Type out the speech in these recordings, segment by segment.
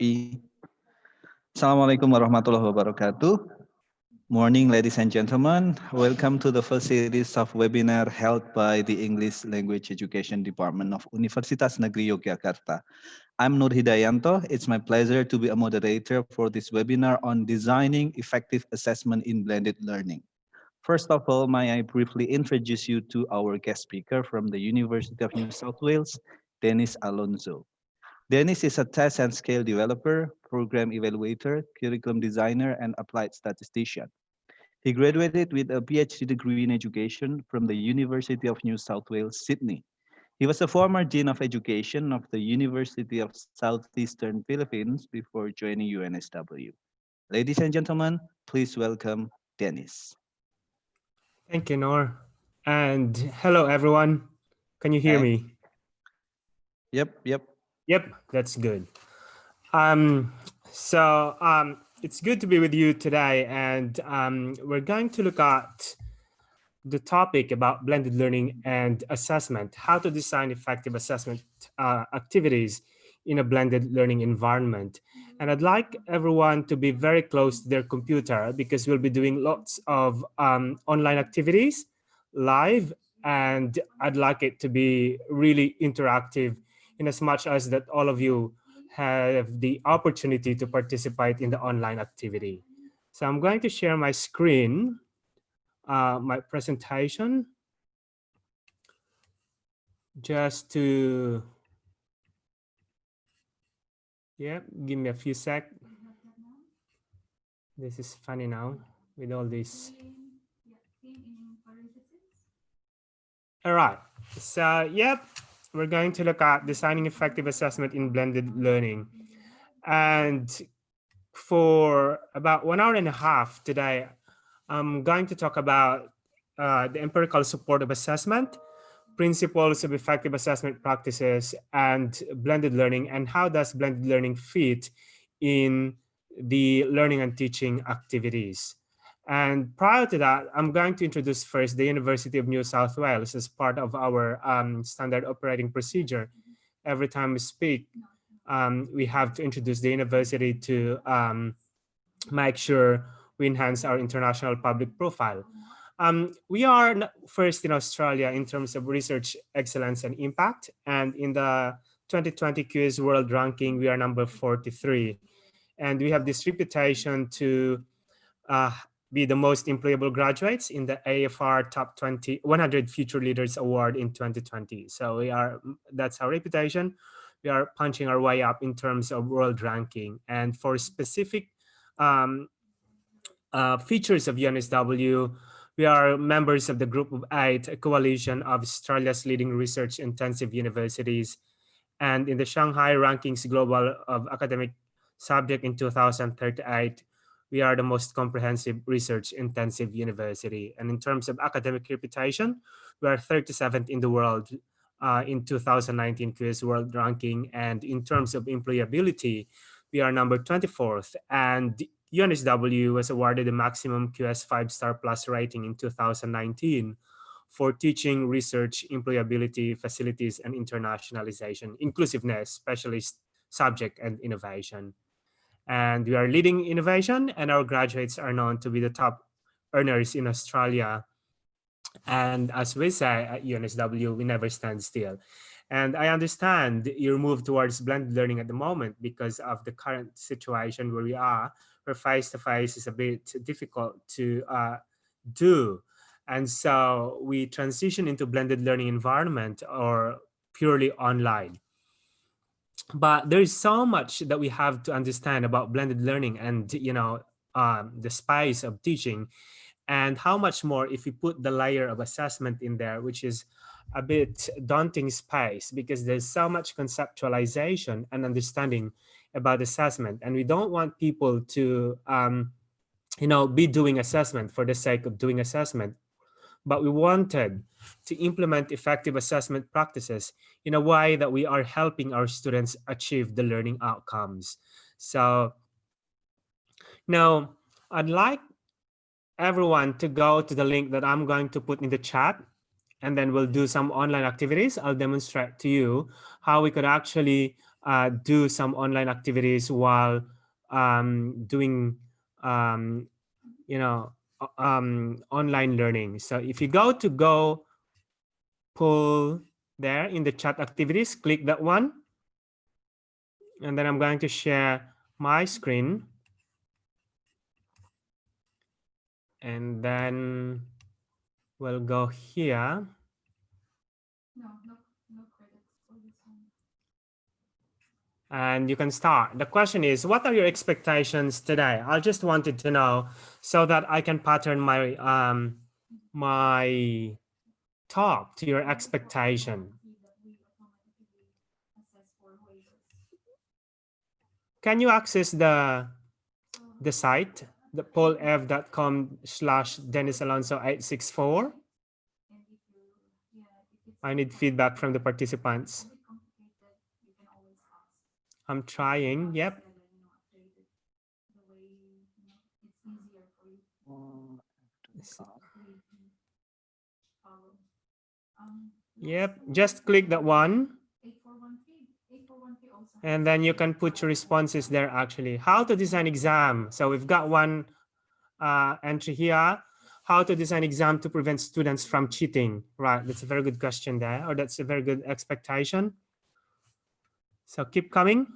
Assalamualaikum warahmatullahi wabarakatuh. Morning, ladies and gentlemen. Welcome to the first series of webinar held by the English Language Education Department of Universitas Negeri Yogyakarta. I'm Nur Hidayanto. It's my pleasure to be a moderator for this webinar on designing effective assessment in blended learning. First of all, may I briefly introduce you to our guest speaker from the University of New South Wales, Dennis Alonso. Dennis is a test and scale developer, program evaluator, curriculum designer, and applied statistician. He graduated with a PhD degree in education from the University of New South Wales, Sydney. He was a former Dean of Education of the University of Southeastern Philippines before joining UNSW. Ladies and gentlemen, please welcome Dennis. Thank you, Noor. And hello, everyone. Can you hear me? Yep. Yep, that's good. It's good to be with you today, and we're going to look at the topic about blended learning and assessment, how to design effective assessment activities in a blended learning environment. And I'd like everyone to be very close to their computer because we'll be doing lots of online activities live, and I'd like it to be really interactive in as much as that all of you have the opportunity to participate in the online activity. So I'm going to share my screen, my presentation, just to, give me a few sec. This is funny now with all this. All right, so we're going to look at designing effective assessment in blended learning. And for about 1 hour and a half today, I'm going to talk about the empirical support of assessment, principles of effective assessment practices, and blended learning, and how does blended learning fit in the learning and teaching activities. And prior to that, I'm going to introduce first the University of New South Wales as part of our standard operating procedure. Every time we speak, we have to introduce the university to make sure we enhance our international public profile. We are first in Australia in terms of research excellence and impact. And in the 2020 QS World Ranking, we are number 43. And we have this reputation to be the most employable graduates in the AFR Top 100 Future Leaders Award in 2020. So that's our reputation. We are punching our way up in terms of world ranking. And for specific features of UNSW, we are members of the Group of 8, a coalition of Australia's leading research intensive universities. And in the Shanghai Rankings Global of Academic Subject in 2038, we are the most comprehensive research intensive university. And in terms of academic reputation, we are 37th in the world in 2019 QS World Ranking. And in terms of employability, we are number 24th. And UNSW was awarded the maximum QS 5-star plus rating in 2019 for teaching, research, employability, facilities, and internationalization, inclusiveness, specialist subject, and innovation. And we are leading innovation, and our graduates are known to be the top earners in Australia. And as we say at UNSW, we never stand still. And I understand your move towards blended learning at the moment because of the current situation where we are, where face-to-face is a bit difficult to do. And so we transition into blended learning environment or purely online. But there is so much that we have to understand about blended learning and, the spice of teaching, and how much more if we put the layer of assessment in there, which is a bit daunting space because there's so much conceptualization and understanding about assessment. And we don't want people to, be doing assessment for the sake of doing assessment. But we wanted to implement effective assessment practices in a way that we are helping our students achieve the learning outcomes. So now I'd like everyone to go to the link that I'm going to put in the chat, and then we'll do some online activities. I'll demonstrate to you how we could actually do some online activities while doing online learning. So if you go pull there in the chat activities, click that one. And then I'm going to share my screen. And then we'll go here. And you can start. The question is, what are your expectations today? I just wanted to know so that I can pattern my my talk to your expectation. Can you access the site, the paulf.com/DennisAlonso864? I need feedback from the participants. I'm trying. Yep. Yep. Just click that one. And then you can put your responses there actually. How to design exam. So we've got one entry here. How to design exam to prevent students from cheating. Right, that's a very good question there, or that's a very good expectation. So keep coming.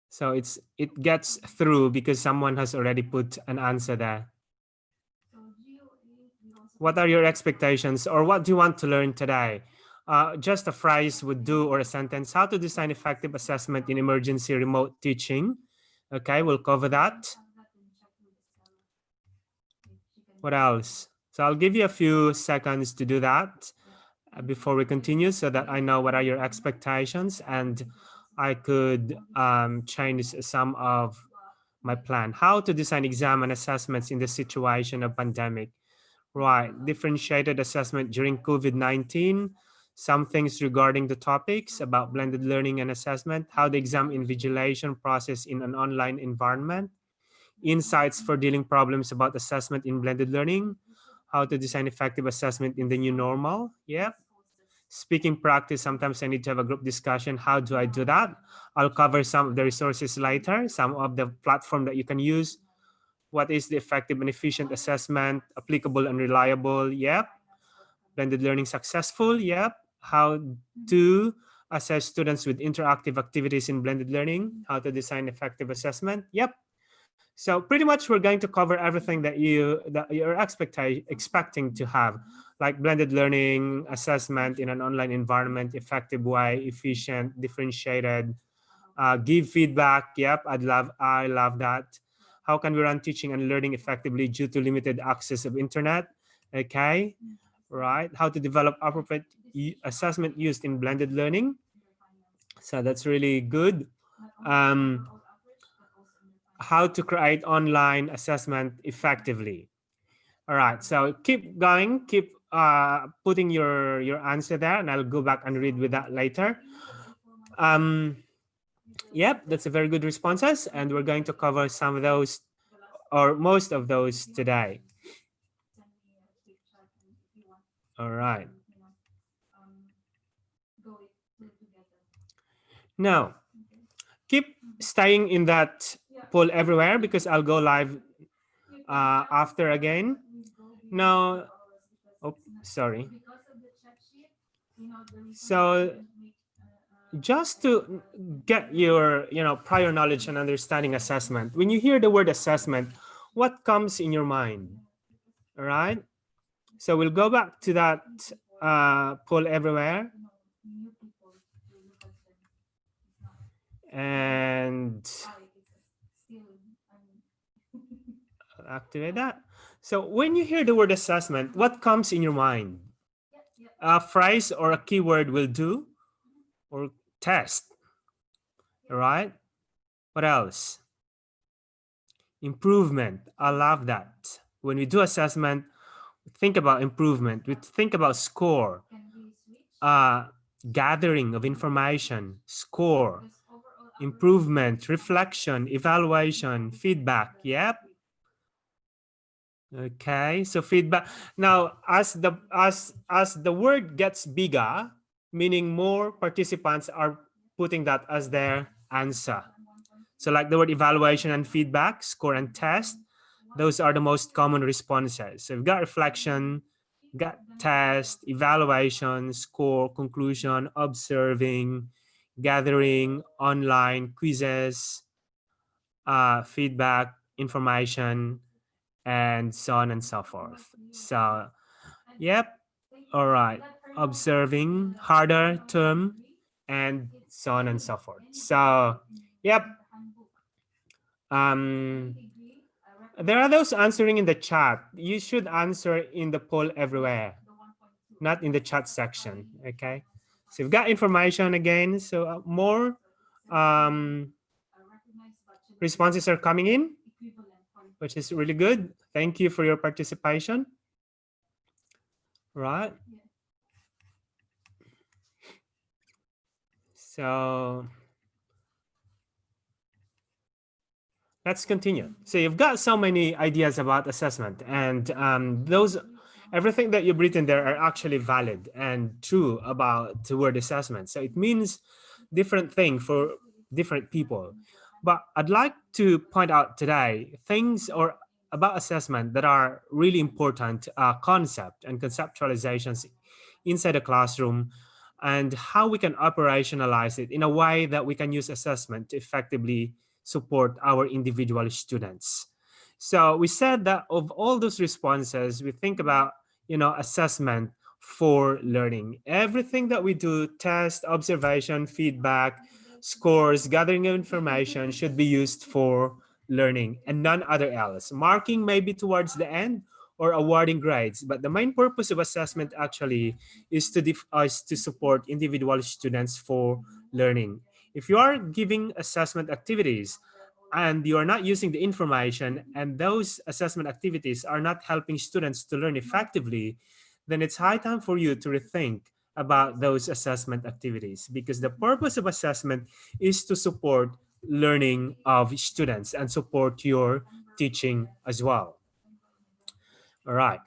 So it gets through because someone has already put an answer there. What are your expectations, or what do you want to learn today? Just a phrase would do, or a sentence. How to design effective assessment in emergency remote teaching. Okay, we'll cover that. What else? So I'll give you a few seconds to do that before we continue so that I know what are your expectations and I could change some of my plan. How to design exam and assessments in the situation of pandemic. Right, differentiated assessment during COVID-19, some things regarding the topics about blended learning and assessment, how the exam invigilation process in an online environment, insights for dealing problems about assessment in blended learning, how to design effective assessment in the new normal. Yep. Speaking practice, sometimes I need to have a group discussion. How do I do that? I'll cover some of the resources later, some of the platform that you can use. What is the effective and efficient assessment? Applicable and reliable? Yep. Blended learning successful? Yep. How to assess students with interactive activities in blended learning? How to design effective assessment? Yep. So pretty much we're going to cover everything that you're expecting to have, like blended learning, assessment in an online environment, effective way, efficient, differentiated, give feedback. Yep, I love that. How can we run teaching and learning effectively due to limited access of internet? Okay, right. How to develop appropriate assessment used in blended learning. So that's really good. How to create online assessment effectively. All right, so keep going, keep putting your answer there, and I'll go back and read with that later. Yep, that's a very good responses, and we're going to cover some of those or most of those today. All right. Now, keep staying in that poll everywhere because I'll go live after again. Now, oh, sorry. So just to get your prior knowledge and understanding assessment, when you hear the word assessment, what comes in your mind? All right. So we'll go back to that poll everywhere. And activate that. So when you hear the word assessment, what comes in your mind? A phrase or a keyword will do, or test. All right. What else? Improvement. I love that. When we do assessment, we think about improvement. We think about score, gathering of information, score, improvement, reflection, evaluation, feedback. Yep. Okay, so feedback. Now, as the word gets bigger, meaning more participants are putting that as their answer. So like the word evaluation and feedback, score and test, those are the most common responses. So we've got reflection, got test, evaluation, score, conclusion, observing, gathering, online, quizzes, feedback, information, and so on and so forth. So, yep, all right. Observing, harder term, and so on and so forth. So, yep. There are those answering in the chat. You should answer in the poll everywhere, not in the chat section. Okay. So we've got information again. So more responses are coming in, which is really good. Thank you for your participation. Right. So let's continue. So you've got so many ideas about assessment, and everything that you've written there are actually valid and true about the word assessment. So it means different thing for different people. But I'd like to point out today things or about assessment that are really important concept and conceptualizations inside the classroom, and how we can operationalize it in a way that we can use assessment to effectively support our individual students. So we said that of all those responses, we think about, assessment for learning. Everything that we do, test, observation, feedback, scores, gathering of information should be used for learning and none other else. Marking may be towards the end or awarding grades, but the main purpose of assessment actually is to support individual students for learning. If you are giving assessment activities and you are not using the information and those assessment activities are not helping students to learn effectively, then it's high time for you to rethink about those assessment activities, because the purpose of assessment is to support learning of students and support your teaching as well. All right.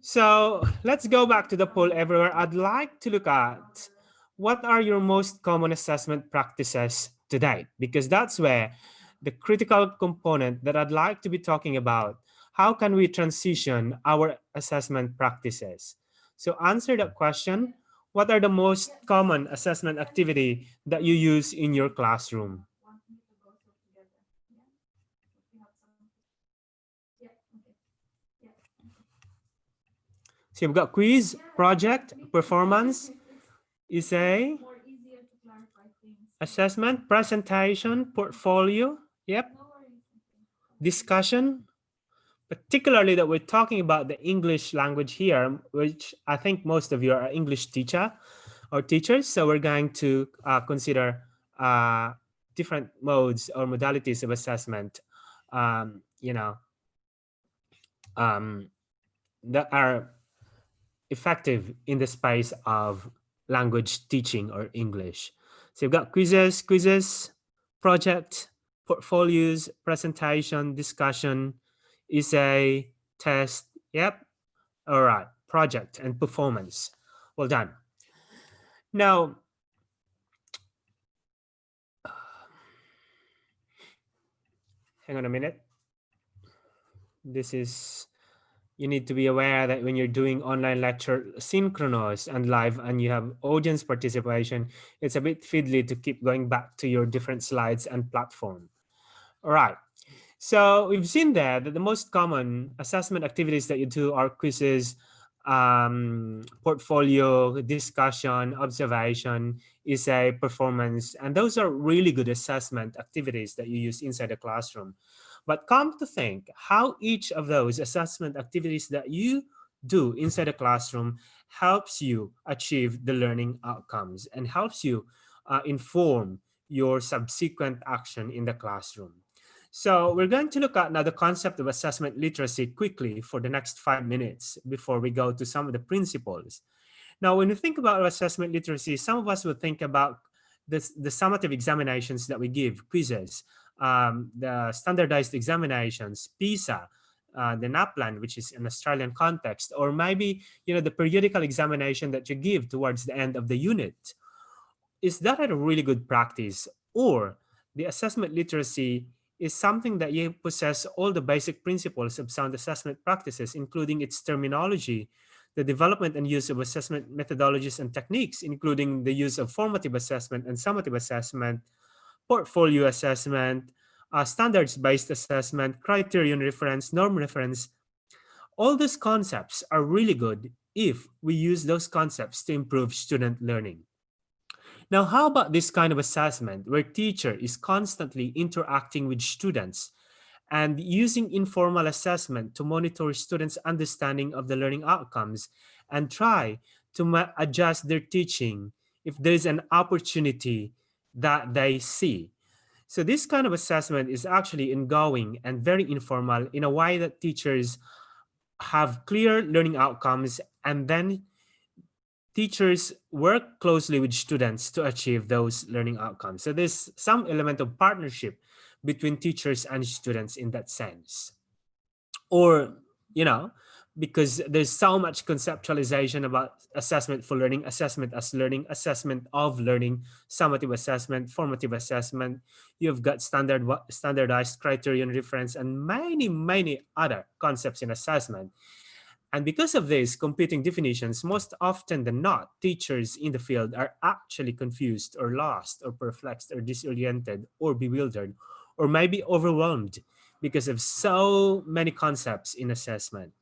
So let's go back to the poll everywhere. I'd like to look at what are your most common assessment practices today, because that's where the critical component that I'd like to be talking about. How can we transition our assessment practices? So answer that question. What are the most common assessment activity that you use in your classroom? So you've got quiz, project, performance, essay, assessment, presentation, portfolio, yep. Discussion, particularly that we're talking about the English language here, which I think most of you are English teacher or teachers. So we're going to consider different modes or modalities of assessment, that are effective in the space of language teaching or English. So you've got quizzes, project, portfolios, presentation, discussion, essay, test. Yep. All right. Project and performance. Well done. Now, hang on a minute. You need to be aware that when you're doing online lecture synchronous and live and you have audience participation, it's a bit fiddly to keep going back to your different slides and platform. All right. So we've seen there that the most common assessment activities that you do are quizzes, portfolio, discussion, observation, essay, performance, and those are really good assessment activities that you use inside the classroom. But come to think how each of those assessment activities that you do inside the classroom helps you achieve the learning outcomes and helps you inform your subsequent action in the classroom. So we're going to look at now the concept of assessment literacy quickly for the next 5 minutes before we go to some of the principles. Now, when we think about assessment literacy, some of us will think about the summative examinations that we give, quizzes, the standardized examinations, PISA, the NAPLAN, which is an Australian context, or maybe the periodical examination that you give towards the end of the unit. Is that a really good practice? Or the assessment literacy is something that you possess all the basic principles of sound assessment practices, including its terminology, the development and use of assessment methodologies and techniques, including the use of formative assessment and summative assessment, portfolio assessment, standards-based assessment, criterion reference, norm reference. All these concepts are really good if we use those concepts to improve student learning. Now, how about this kind of assessment where teacher is constantly interacting with students and using informal assessment to monitor students' understanding of the learning outcomes and try to adjust their teaching if there's an opportunity that they see? So this kind of assessment is actually ongoing and very informal in a way that teachers have clear learning outcomes, and then teachers work closely with students to achieve those learning outcomes. So there's some element of partnership between teachers and students in that sense. Or, because there's so much conceptualization about assessment for learning, assessment as learning, assessment of learning, summative assessment, formative assessment. You've got standardized criterion reference and many, many other concepts in assessment. And because of these competing definitions, most often than not, teachers in the field are actually confused or lost or perplexed or disoriented or bewildered or maybe overwhelmed because of so many concepts in assessment.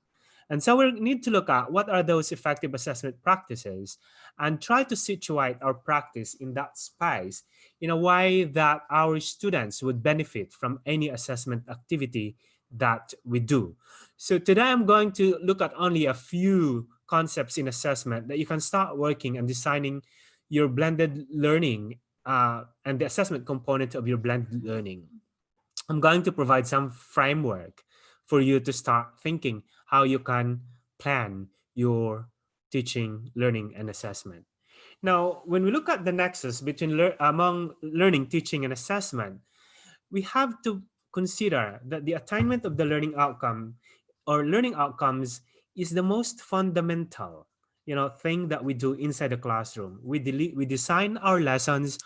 And so we need to look at what are those effective assessment practices and try to situate our practice in that space in a way that our students would benefit from any assessment activity that we do. So today I'm going to look at only a few concepts in assessment that you can start working and designing your blended learning and the assessment component of your blended learning. I'm going to provide some framework for you to start thinking how you can plan your teaching, learning, and assessment. Now, when we look at the nexus between among learning, teaching, and assessment, we have to consider that the attainment of the learning outcome or learning outcomes is the most fundamental thing that we do inside the classroom. We design our lessons,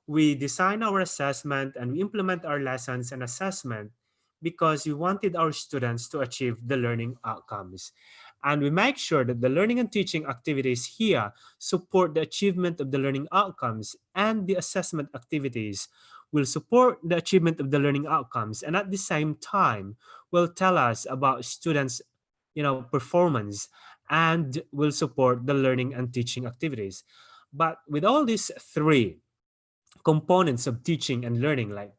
we design our assessment, and we implement our lessons and assessment because we wanted our students to achieve the learning outcomes. And we make sure that the learning and teaching activities here support the achievement of the learning outcomes, and the assessment activities will support the achievement of the learning outcomes, and at the same time will tell us about students' performance and will support the learning and teaching activities. But with all these three components of teaching and learning, like,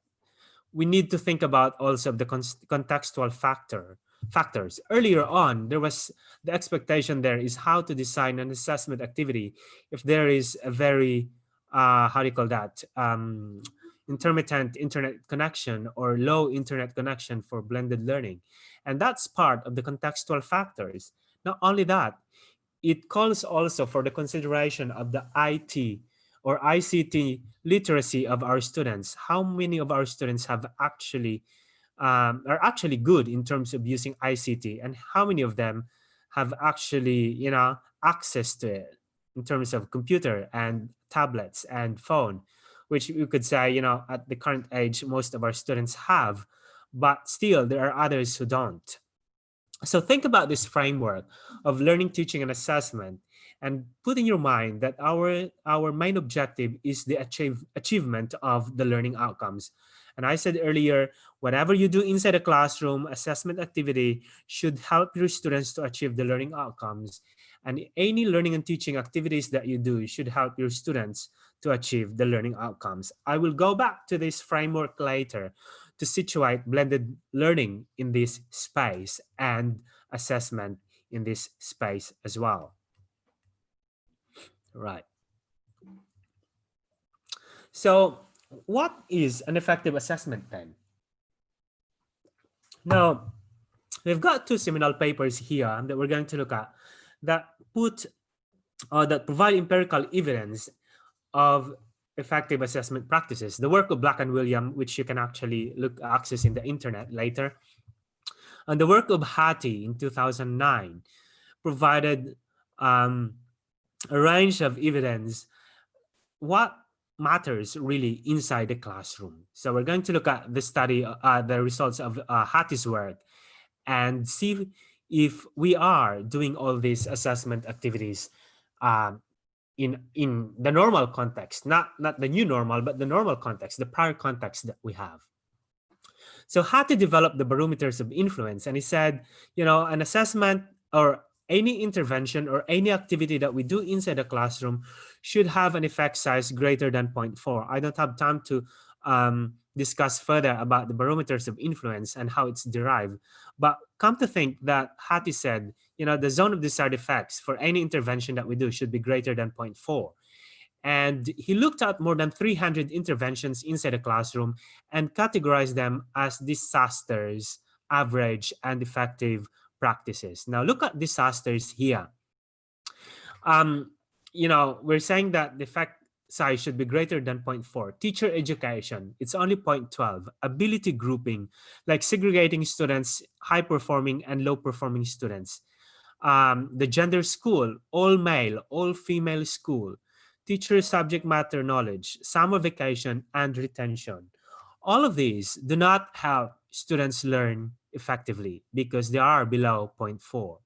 we need to think about also the contextual factors. Earlier on, there was the expectation there is how to design an assessment activity if there is a very intermittent internet connection or low internet connection for blended learning. And that's part of the contextual factors. Not only that, it calls also for the consideration of the IT or ICT literacy of our students. How many of our students have are actually good in terms of using ICT, and how many of them have actually access to it in terms of computer and tablets and phone, which we could say at the current age most of our students have, but still there are others who don't. So think about this framework of learning, teaching, and assessment, and put in your mind that our main objective is the achievement of the learning outcomes. And I said earlier, whatever you do inside a classroom, assessment activity should help your students to achieve the learning outcomes. And any learning and teaching activities that you do should help your students to achieve the learning outcomes. I will go back to this framework later to situate blended learning in this space and assessment in this space as well. Right. So what is an effective assessment then? Now, we've got two seminal papers here that we're going to look at that provide empirical evidence of effective assessment practices. The work of Black and William, which you can actually access in the internet later. And the work of Hattie in 2009 provided a range of evidence what matters really inside the classroom. So we're going to look at the study, the results of Hattie's work, and see if we are doing all these assessment activities in the normal context, not the new normal, but the normal context, the prior context that we have. So Hattie developed the barometers of influence, and he said, an assessment or any intervention or any activity that we do inside the classroom should have an effect size greater than 0.4. I don't have time to discuss further about the barometers of influence and how it's derived. But come to think that Hattie said, the zone of desired effects for any intervention that we do should be greater than 0.4. And he looked at more than 300 interventions inside the classroom and categorized them as disasters, average, and effective practices. Now look at disasters here. We're saying that the effect size should be greater than 0.4. Teacher education, it's only 0.12. Ability grouping, like segregating students, high-performing and low-performing students. The gender school, all male, all female school. Teacher subject matter knowledge, summer vacation, and retention. All of these do not help students learn effectively because they are below 0.4.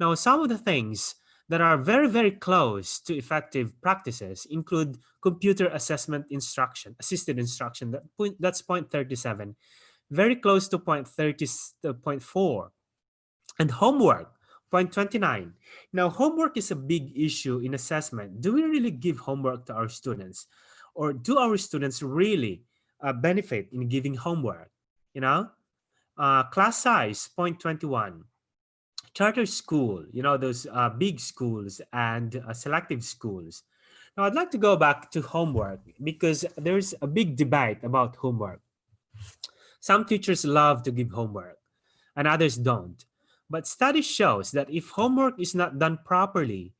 Now, some of the things that are very, very close to effective practices include computer assessment instruction, assisted instruction, that's 0.37, very close to 0.4, and homework, 0.29. Now, homework is a big issue in assessment. Do we really give homework to our students? Or do our students really benefit in giving homework? Class size, 0.21. Charter school, those big schools and selective schools. Now, I'd like to go back to homework because there's a big debate about homework. Some teachers love to give homework and others don't. But study shows that if homework is not done properly,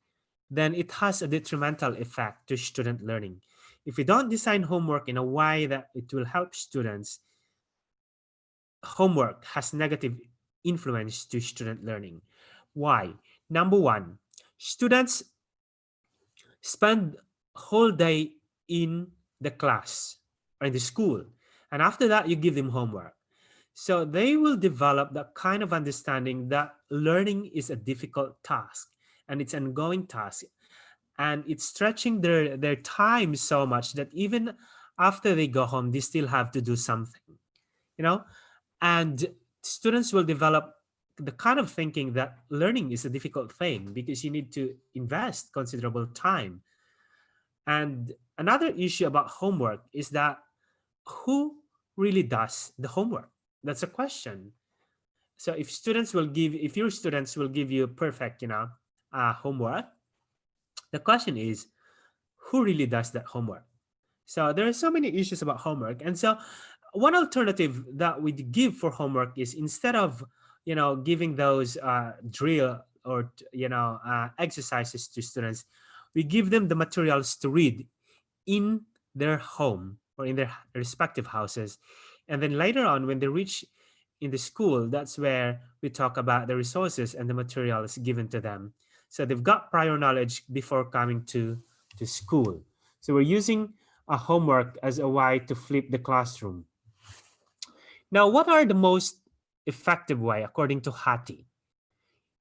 then it has a detrimental effect to student learning. If we don't design homework in a way that it will help students, homework has negative influence to student learning. Why? Number one, students spend whole day in the class or in the school, and after that you give them homework. So they will develop that kind of understanding that learning is a difficult task and it's an ongoing task. And it's stretching their time so much that even after they go home, they still have to do something, And students will develop the kind of thinking that learning is a difficult thing because you need to invest considerable time. And another issue about homework is that who really does the homework? That's a question. So if your students will give you perfect, homework, the question is, who really does that homework? So there are so many issues about homework. And so one alternative that we give for homework is instead of, giving those drill or, exercises to students, we give them the materials to read in their home or in their respective houses. And then later on, when they reach in the school, that's where we talk about the resources and the materials given to them. So they've got prior knowledge before coming to school. So we're using a homework as a way to flip the classroom. Now, what are the most effective way, according to Hattie?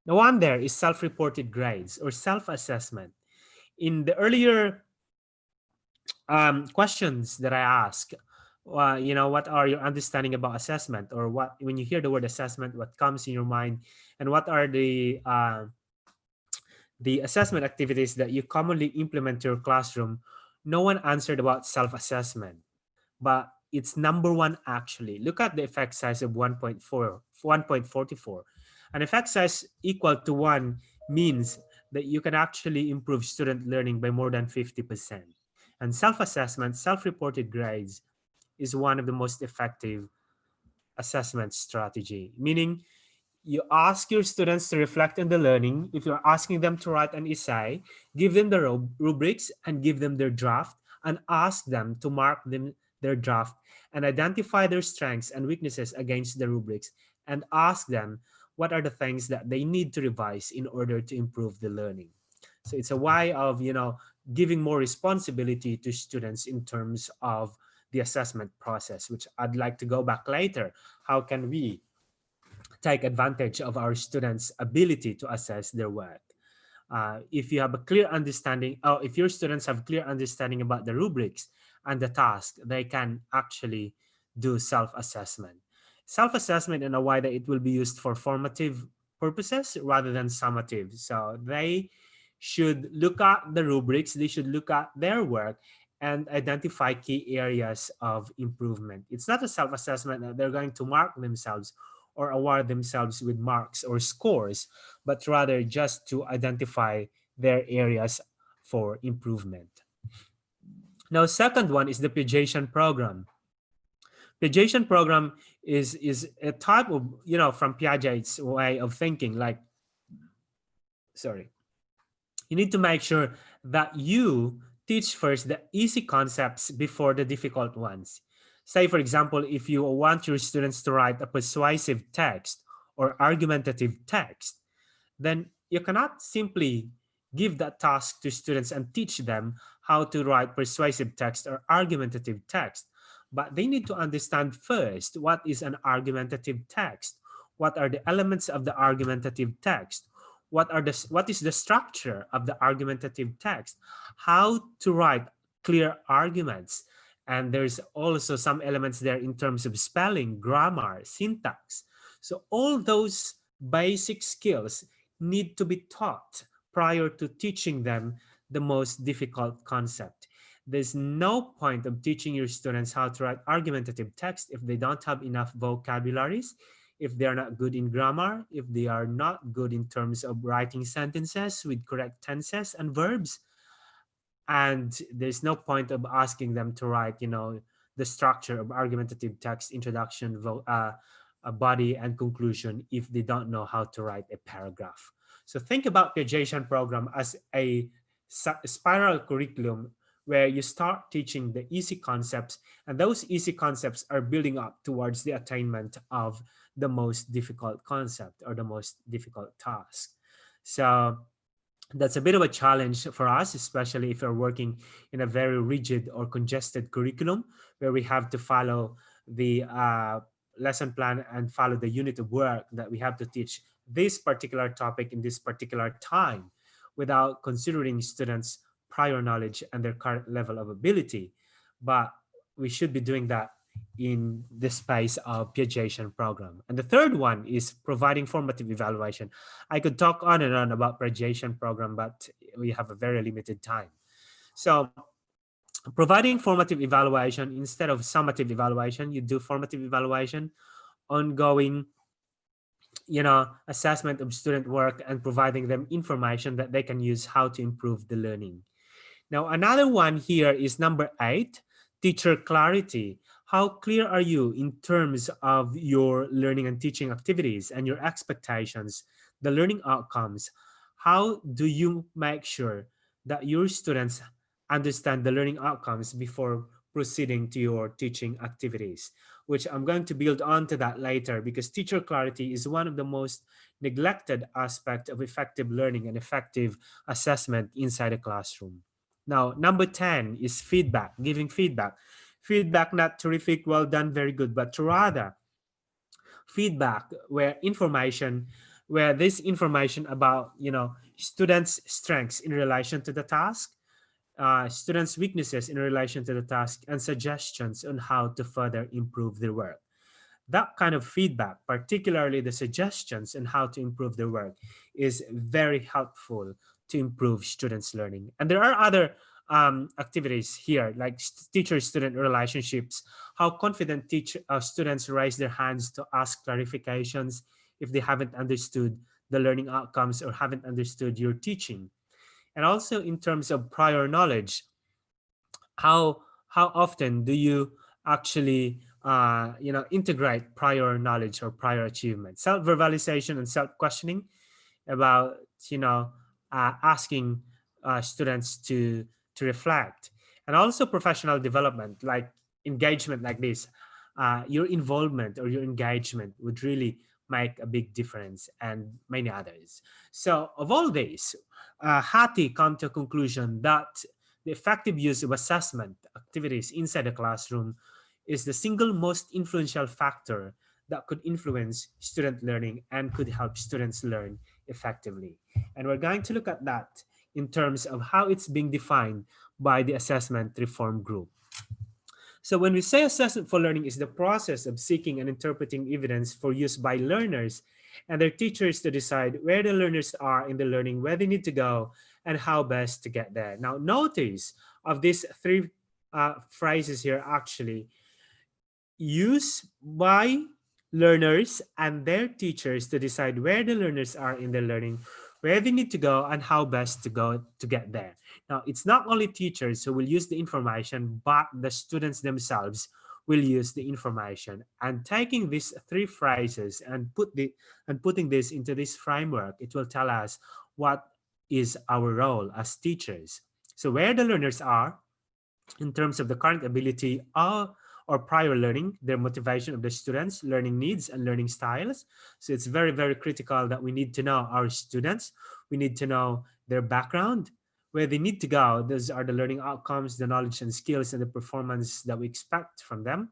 The one there is self-reported grades or self-assessment. In the earlier questions that I asked, what are your understanding about assessment, or what, when you hear the word assessment, what comes in your mind, and what are the assessment activities that you commonly implement to your classroom? No one answered about self-assessment, but it's number one actually. Look at the effect size of 1.44. An effect size equal to 1 means that you can actually improve student learning by more than 50%. And self-assessment, self-reported grades, is one of the most effective assessment strategy, meaning you ask your students to reflect on the learning. If you're asking them to write an essay, give them the rubrics and give them their draft and ask them to mark their draft and identify their strengths and weaknesses against the rubrics and ask them what are the things that they need to revise in order to improve the learning. So it's a way of, giving more responsibility to students in terms of the assessment process, which I'd like to go back later. How can we take advantage of our students' ability to assess their work? If you have a clear understanding, or if your students have clear understanding about the rubrics and the task, they can actually do self-assessment. Self-assessment in a way that it will be used for formative purposes rather than summative. So they should look at the rubrics, they should look at their work and identify key areas of improvement. It's not a self-assessment that they're going to mark themselves or award themselves with marks or scores, but rather just to identify their areas for improvement. Now, second one is the Piaget program. Piaget program is a type of, from Piaget's way of thinking, like, sorry, you need to make sure that you teach first the easy concepts before the difficult ones. Say, for example, if you want your students to write a persuasive text or argumentative text, then you cannot simply give that task to students and teach them how to write persuasive text or argumentative text. But they need to understand first what is an argumentative text, what are the elements of the argumentative text, what is the structure of the argumentative text, how to write clear arguments. And there's also some elements there in terms of spelling, grammar, syntax. So all those basic skills need to be taught prior to teaching them the most difficult concept. There's no point of teaching your students how to write argumentative text if they don't have enough vocabularies, if they're not good in grammar, if they are not good in terms of writing sentences with correct tenses and verbs. And there's no point of asking them to write, the structure of argumentative text, introduction, a body, and conclusion if they don't know how to write a paragraph. So think about Piaget program as a spiral curriculum where you start teaching the easy concepts, and those easy concepts are building up towards the attainment of the most difficult concept or the most difficult task. So that's a bit of a challenge for us, especially if you're working in a very rigid or congested curriculum where we have to follow the lesson plan and follow the unit of work that we have to teach this particular topic in this particular time without considering students' prior knowledge and their current level of ability. But we should be doing that in the space of Piaget program. And the third one is providing formative evaluation. I could talk on and on about Piaget program, but we have a very limited time. So providing formative evaluation instead of summative evaluation, you do formative evaluation, ongoing assessment of student work, and providing them information that they can use how to improve the learning. Now, another one here is number 8, teacher clarity. How clear are you in terms of your learning and teaching activities and your expectations, the learning outcomes? How do you make sure that your students understand the learning outcomes before proceeding to your teaching activities? Which I'm going to build on to that later, because teacher clarity is one of the most neglected aspects of effective learning and effective assessment inside a classroom. Now, number 10 is feedback, giving feedback. Feedback, not terrific, well done, very good, but rather feedback where this information about, students' strengths in relation to the task, students' weaknesses in relation to the task, and suggestions on how to further improve their work. That kind of feedback, particularly the suggestions on how to improve their work, is very helpful to improve students' learning. And there are other activities here, like teacher-student relationships, how confident students raise their hands to ask clarifications if they haven't understood the learning outcomes or haven't understood your teaching. And also in terms of prior knowledge, how often do you actually integrate prior knowledge or prior achievement, self-verbalization and self-questioning about asking students to reflect, and also professional development like engagement like this. Your involvement or your engagement would really make a big difference, and many others. So of all these, Hattie come to a conclusion that the effective use of assessment activities inside the classroom is the single most influential factor that could influence student learning and could help students learn effectively. And we're going to look at that in terms of how it's being defined by the assessment reform group. So when we say assessment for learning is the process of seeking and interpreting evidence for use by learners and their teachers to decide where the learners are in the learning, where they need to go, and how best to get there. Now, notice of these three phrases here actually used by learners and their teachers to decide where the learners are in their learning, where they need to go, and how best to go to get there. Now, it's not only teachers who will use the information, but the students themselves will use the information. And taking these three phrases and putting this into this framework, it will tell us what is our role as teachers. So where the learners are in terms of the current ability or prior learning, their motivation of the students, learning needs and learning styles. So it's very, very critical that we need to know our students. We need to know their background, where they need to go. Those are the learning outcomes, the knowledge and skills and the performance that we expect from them.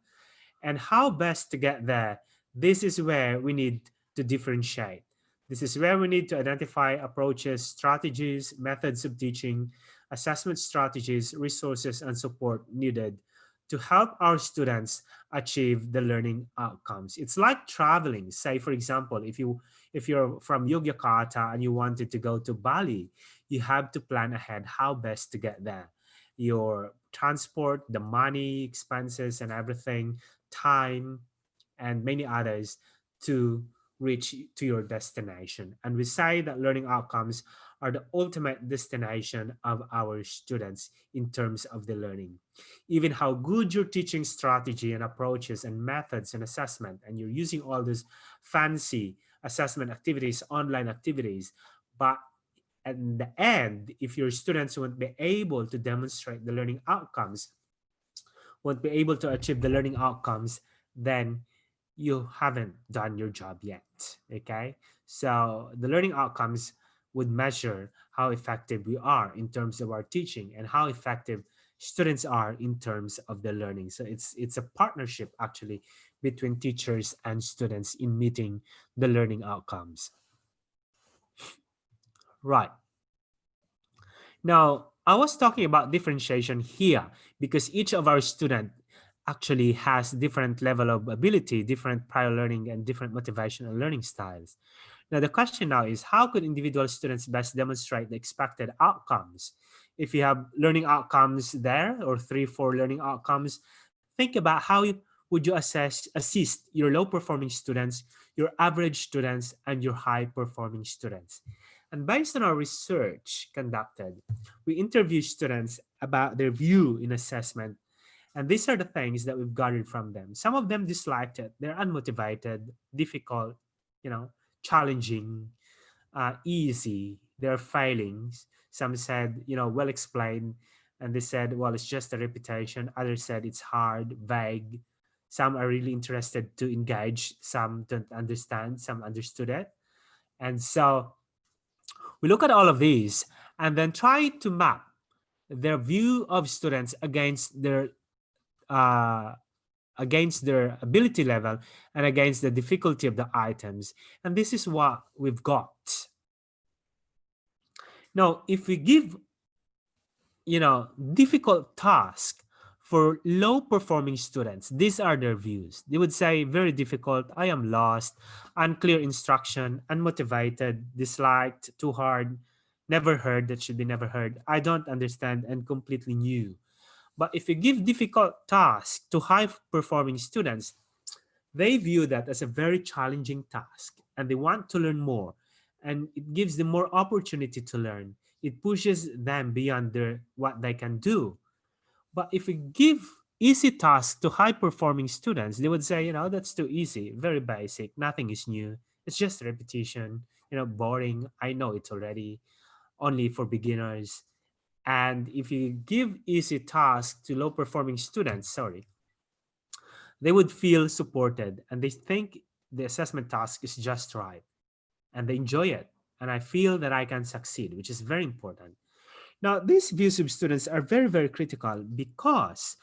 And how best to get there. This is where we need to differentiate. This is where we need to identify approaches, strategies, methods of teaching, assessment strategies, resources, and support needed to help our students achieve the learning outcomes. It's like traveling. Say, for example, if you're from Yogyakarta and you wanted to go to Bali, you have to plan ahead how best to get there. Your transport, the money, expenses, and everything, time, and many others to reach to your destination. And we say that learning outcomes are the ultimate destination of our students in terms of the learning. Even how good your teaching strategy and approaches and methods and assessment, and you're using all these fancy assessment activities, online activities, but at the end, if your students won't be able to demonstrate the learning outcomes, won't be able to achieve the learning outcomes, then you haven't done your job yet. Okay. So the learning outcomes would measure how effective we are in terms of our teaching and how effective students are in terms of the learning. So it's a partnership actually between teachers and students in meeting the learning outcomes. Right. Now, I was talking about differentiation here because each of our student actually has different level of ability, different prior learning, and different motivational learning styles. Now, the question now is how could individual students best demonstrate the expected outcomes? If you have learning outcomes there or 3, 4 learning outcomes, think about how would you assist your low performing students, your average students, and your high performing students. And based on our research conducted, we interviewed students about their view in assessment. And these are the things that we've gathered from them. Some of them disliked it. They're unmotivated, difficult, challenging, easy. They're failings. Some said, well explained. And they said, well, it's just a repetition. Others said it's hard, vague. Some are really interested to engage. Some don't understand. Some understood it. And so we look at all of these and then try to map their view of students uh, against their ability level and against the difficulty of the items. And this is what we've got. Now, if we give, difficult task for low performing students, these are their views. They would say very difficult, I am lost, unclear instruction, unmotivated, disliked, too hard, never heard, that should be never heard, I don't understand, and completely new. But if you give difficult tasks to high performing students, they view that as a very challenging task and they want to learn more. And it gives them more opportunity to learn. It pushes them beyond what they can do. But if we give easy tasks to high performing students, they would say, that's too easy, very basic, nothing is new. It's just repetition, boring. I know it already, only for beginners. And if you give easy tasks to low performing students, they would feel supported and they think the assessment task is just right and they enjoy it. And I feel that I can succeed, which is very important. Now, these views of students are very, very critical because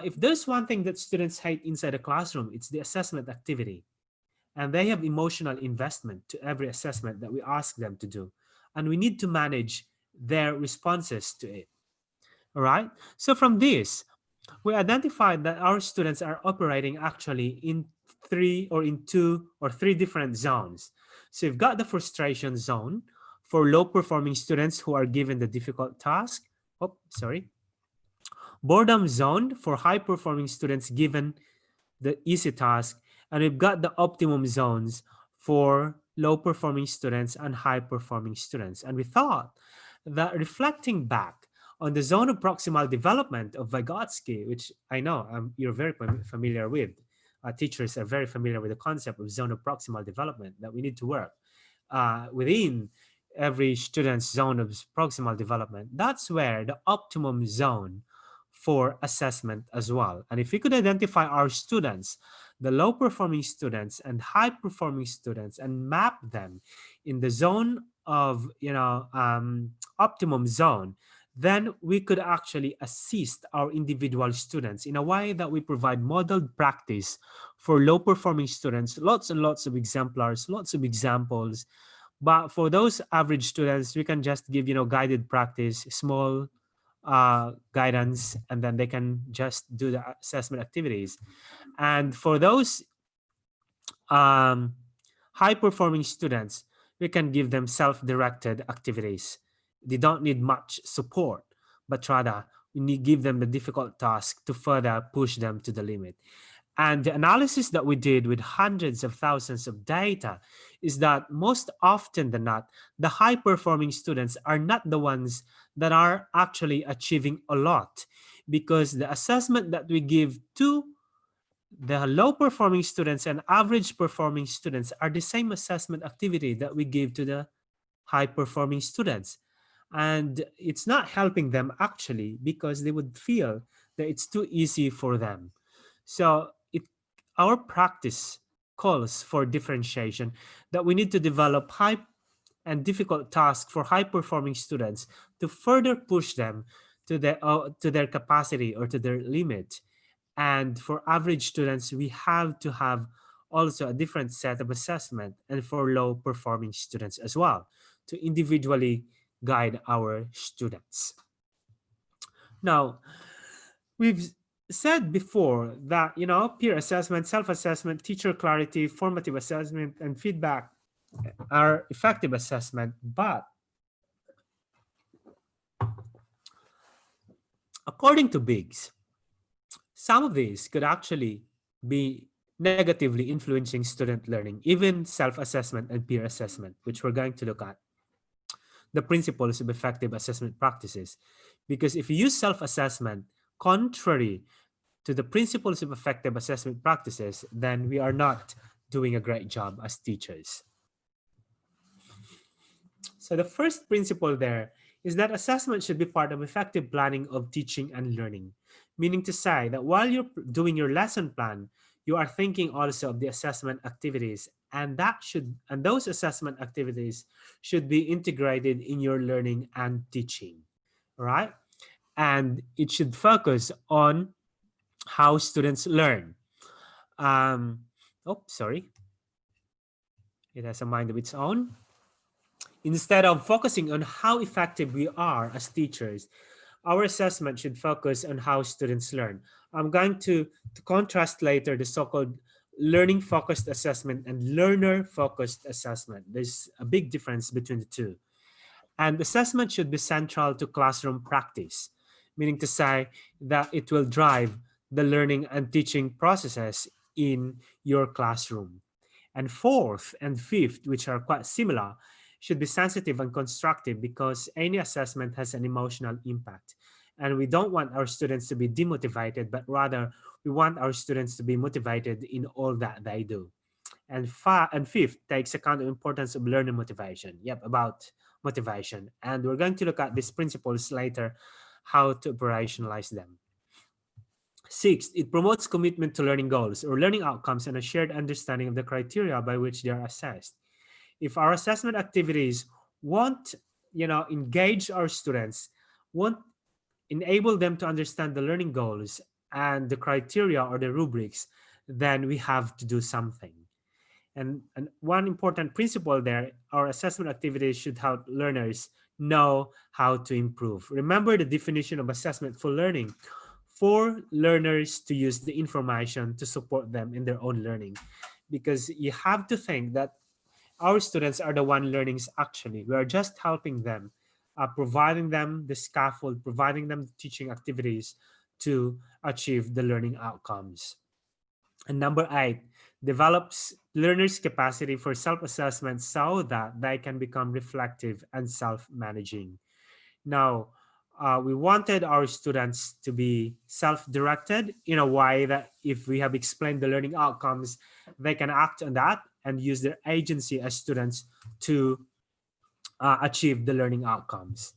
if there's one thing that students hate inside a classroom, it's the assessment activity. And they have emotional investment to every assessment that we ask them to do. And we need to manage their responses to it. All right. So from this, we identified that our students are operating actually in two or three different zones. So you've got the frustration zone for low performing students who are given the difficult task. Oh, sorry. Boredom zone for high performing students given the easy task. And we've got the optimum zones for low performing students and high performing students. And we thought that reflecting back on the zone of proximal development of Vygotsky, which I know you're very familiar with, teachers are very familiar with the concept of zone of proximal development, that we need to work within every student's zone of proximal development. That's where the optimum zone for assessment as well. And if we could identify our students, the low performing students and high performing students, and map them in the zone of optimum zone, then we could actually assist our individual students in a way that we provide modeled practice for low performing students, lots and lots of exemplars, lots of examples. But for those average students, we can just give guided practice, small guidance, and then they can just do the assessment activities. And for those high performing students, we can give them self-directed activities. They don't need much support, but rather we need give them the difficult task to further push them to the limit. And the analysis that we did with hundreds of thousands of data is that most often than not, the high performing students are not the ones that are actually achieving a lot, because the assessment that we give to the low performing students and average performing students are the same assessment activity that we give to the high performing students. And it's not helping them actually, because they would feel that it's too easy for them. So our practice calls for differentiation, that we need to develop high and difficult tasks for high performing students to further push them to their capacity or to their limit. And for average students, we have to have also a different set of assessment, and for low performing students as well, to individually guide our students. Now, we've said before that peer assessment, self-assessment, teacher clarity, formative assessment, and feedback are effective assessment, but according to Biggs, some of these could actually be negatively influencing student learning, even self-assessment and peer assessment, which we're going to look at the principles of effective assessment practices. Because if you use self-assessment contrary to the principles of effective assessment practices, then we are not doing a great job as teachers. So the first principle there is that assessment should be part of effective planning of teaching and learning, meaning to say that while you're doing your lesson plan, you are thinking also of the assessment activities, and those assessment activities should be integrated in your learning and teaching, right? And it should focus on how students learn. Sorry. It has a mind of its own. Instead of focusing on how effective we are as teachers, our assessment should focus on how students learn. I'm going to contrast later the so-called learning-focused assessment and learner-focused assessment. There's a big difference between the two. And assessment should be central to classroom practice, meaning to say that it will drive the learning and teaching processes in your classroom. And fourth and fifth, which are quite similar, should be sensitive and constructive, because any assessment has an emotional impact. And we don't want our students to be demotivated, but rather we want our students to be motivated in all that they do. And fifth takes account of the importance of learner motivation. Yep, about motivation. And we're going to look at these principles later, how to operationalize them. Sixth, it promotes commitment to learning goals or learning outcomes and a shared understanding of the criteria by which they are assessed. If our assessment activities won't, engage our students, won't enable them to understand the learning goals and the criteria or the rubrics, then we have to do something. And one important principle there, our assessment activities should help learners know how to improve. Remember the definition of assessment for learning: for learners to use the information to support them in their own learning. Because you have to think that our students are the one learning actually. We are just helping them, providing them the scaffold, providing them the teaching activities to achieve the learning outcomes. And number 8, develops learners' capacity for self-assessment so that they can become reflective and self-managing. Now, we wanted our students to be self-directed in a way that if we have explained the learning outcomes, they can act on that and use their agency as students to achieve the learning outcomes.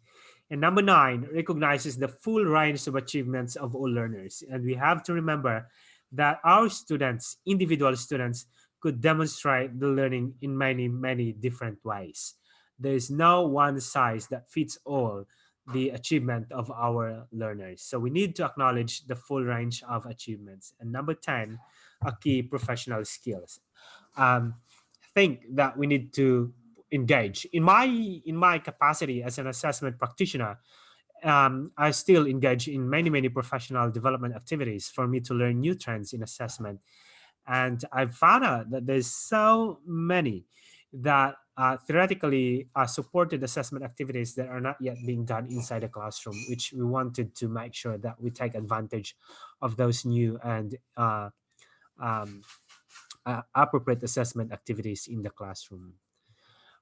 And number 9, recognizes the full range of achievements of all learners. And we have to remember that our students, individual students, could demonstrate the learning in many, many different ways. There is no one size that fits all the achievement of our learners. So we need to acknowledge the full range of achievements. And number 10, a key professional skills. Think that we need to engage. In my capacity as an assessment practitioner, I still engage in many professional development activities for me to learn new trends in assessment. And I've found out that there's so many that theoretically supported assessment activities that are not yet being done inside the classroom, which we wanted to make sure that we take advantage of those new and um, appropriate assessment activities in the classroom.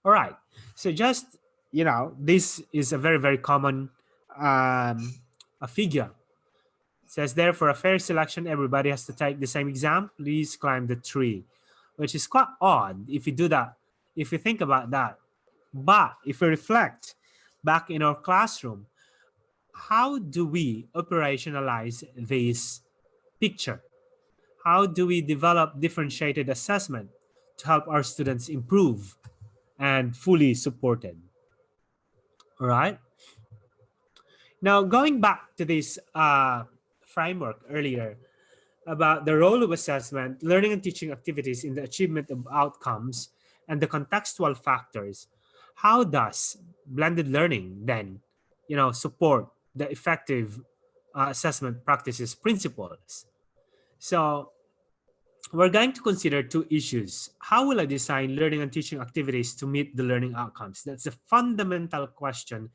All right. So just, this is a very common a figure. It says there, for a fair selection, everybody has to take the same exam. Please climb the tree, which is quite odd if you do that, if you think about that. But if we reflect back in our classroom, how do we operationalize this picture? How do we develop differentiated assessment to help our students improve and fully supported? All right. Now, going back to this framework earlier about the role of assessment, learning and teaching activities in the achievement of outcomes, and the contextual factors, how does blended learning then, support the effective assessment practices principles? So we're going to consider two issues. How will I design learning and teaching activities to meet the learning outcomes? That's a fundamental question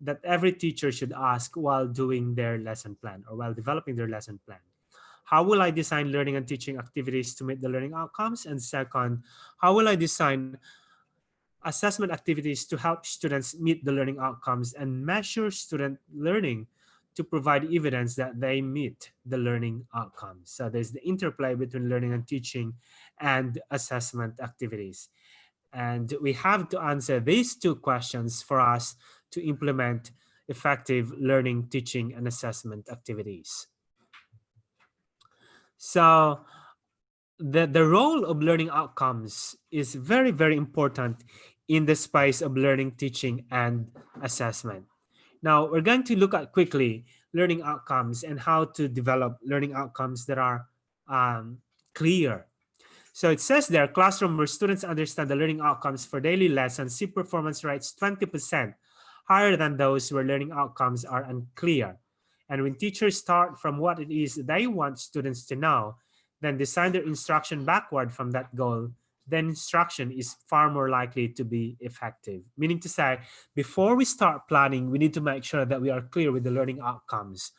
that every teacher should ask while doing their lesson plan or while developing their lesson plan. How will I design learning and teaching activities to meet the learning outcomes? And second, how will I design assessment activities to help students meet the learning outcomes and measure student learning to provide evidence that they meet the learning outcomes? So there's the interplay between learning and teaching and assessment activities. And we have to answer these two questions for us to implement effective learning, teaching, and assessment activities. So the role of learning outcomes is very important in the space of learning, teaching, and assessment. Now, we're going to look at quickly learning outcomes and how to develop learning outcomes that are clear. So it says there, classroom where students understand the learning outcomes for daily lessons see performance rates 20% higher than those where learning outcomes are unclear. And when teachers start from what it is they want students to know, then design their instruction backward from that goal, then instruction is far more likely to be effective. Meaning to say, before we start planning, we need to make sure that we are clear with the learning outcomes.